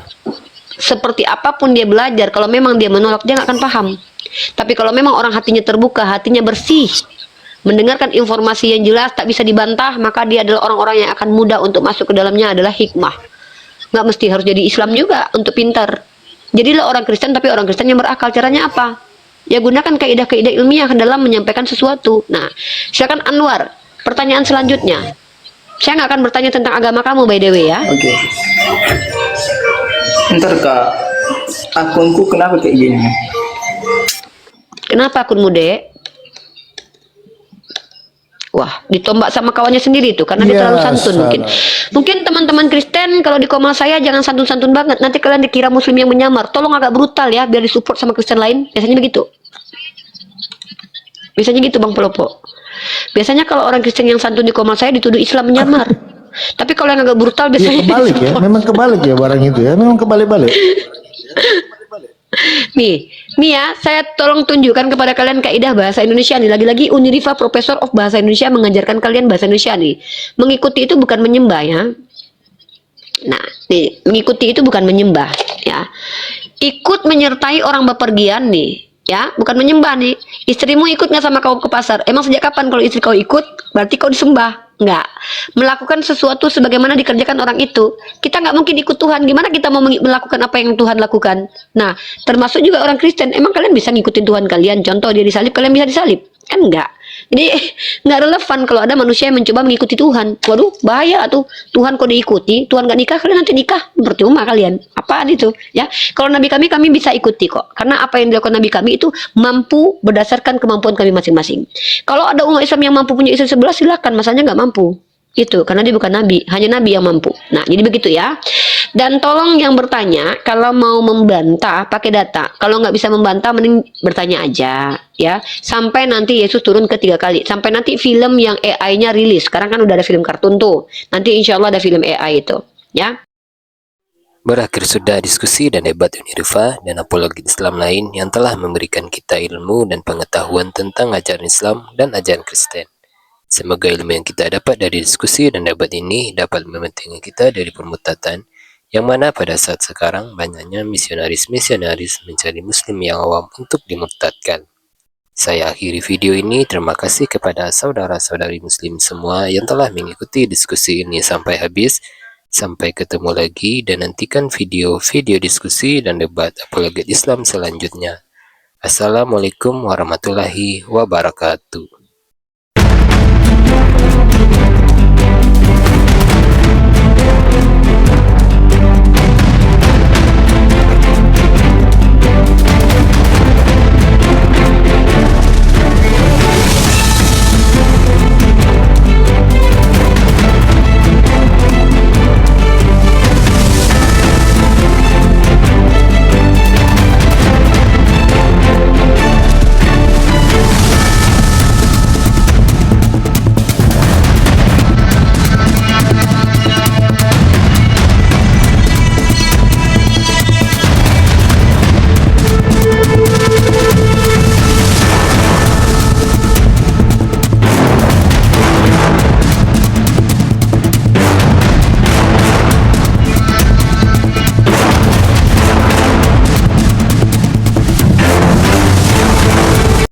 seperti apapun dia belajar, kalau memang dia menolak, dia nggak akan paham. Tapi kalau memang orang hatinya terbuka, hatinya bersih, mendengarkan informasi yang jelas, tak bisa dibantah, maka dia adalah orang-orang yang akan mudah untuk masuk ke dalamnya adalah hikmah. Nggak mesti harus jadi Islam juga untuk pintar. Jadilah orang Kristen, tapi orang Kristen yang berakal. Caranya apa? Ya gunakan kaidah-kaidah ilmiah dalam menyampaikan sesuatu. Nah, silakan Anwar. Pertanyaan selanjutnya. Saya nggak akan bertanya tentang agama kamu, by the way ya. Oke. Ntar Kak, akunku kenapa kayak gini? Kenapa akunmu, Dek? Wah, ditombak sama kawannya sendiri tuh karena dia Ya, terlalu santun salah. mungkin teman-teman Kristen kalau di komal saya jangan santun-santun banget, nanti kalian dikira muslim yang menyamar. Tolong agak brutal ya biar disupport sama Kristen lain. Biasanya begitu. Biasanya gitu Bang Pelopo. Biasanya kalau orang Kristen yang santun di komal saya dituduh Islam menyamar. Tapi kalau yang agak brutal Ya, biasanya kebalik ya, memang kebalik ya barang itu ya, memang kebalik-balik. Nih ya, saya tolong tunjukkan kepada kalian kaidah bahasa Indonesia nih. Lagi-lagi Unirifa Profesor of Bahasa Indonesia mengajarkan kalian bahasa Indonesia nih. Mengikuti itu bukan menyembah ya. Nah, nih, mengikuti itu bukan menyembah ya. Ikut menyertai orang bepergian nih, ya, bukan menyembah nih. Istrimu ikut nggak sama kau ke pasar? Emang sejak kapan kalau istri kau ikut, berarti kau disembah? Enggak. Melakukan sesuatu sebagaimana dikerjakan orang itu. Kita nggak mungkin ikut Tuhan. Gimana kita mau melakukan apa yang Tuhan lakukan? Nah, termasuk juga orang Kristen. Emang kalian bisa ngikutin Tuhan kalian? Contoh dia disalib, kalian bisa disalib? Kan enggak. Jadi nggak relevan kalau ada manusia yang mencoba mengikuti Tuhan. Waduh, bahaya tuh. Tuhan kok diikuti, Tuhan nggak nikah, kalian nanti nikah. Percuma kalian. Apaan itu? Ya, kalau Nabi kami bisa ikuti kok. Karena apa yang dilakukan Nabi kami itu mampu berdasarkan kemampuan kami masing-masing. Kalau ada umat Islam yang mampu punya istri 11, silakan. Masanya nggak mampu. Itu karena dia bukan nabi, hanya nabi yang mampu. Nah, jadi begitu ya. Dan tolong yang bertanya kalau mau membantah pakai data. Kalau nggak bisa membantah mending bertanya aja ya. Sampai nanti Yesus turun ketiga kali. Sampai nanti film yang AI-nya rilis. Sekarang kan udah ada film kartun tuh. Nanti insya Allah ada film AI itu ya. Berakhir sudah diskusi dan debat Unirifa dan apologi Islam lain yang telah memberikan kita ilmu dan pengetahuan tentang ajaran Islam dan ajaran Kristen. Semoga ilmu yang kita dapat dari diskusi dan debat ini dapat membentengi kita dari permutatan, yang mana pada saat sekarang banyaknya misionaris-misionaris mencari muslim yang awam untuk dimurtadkan. Saya akhiri video ini, terima kasih kepada saudara-saudari muslim semua yang telah mengikuti diskusi ini sampai habis. Sampai ketemu lagi dan nantikan video-video diskusi dan debat apologet Islam selanjutnya. Assalamualaikum warahmatullahi wabarakatuh.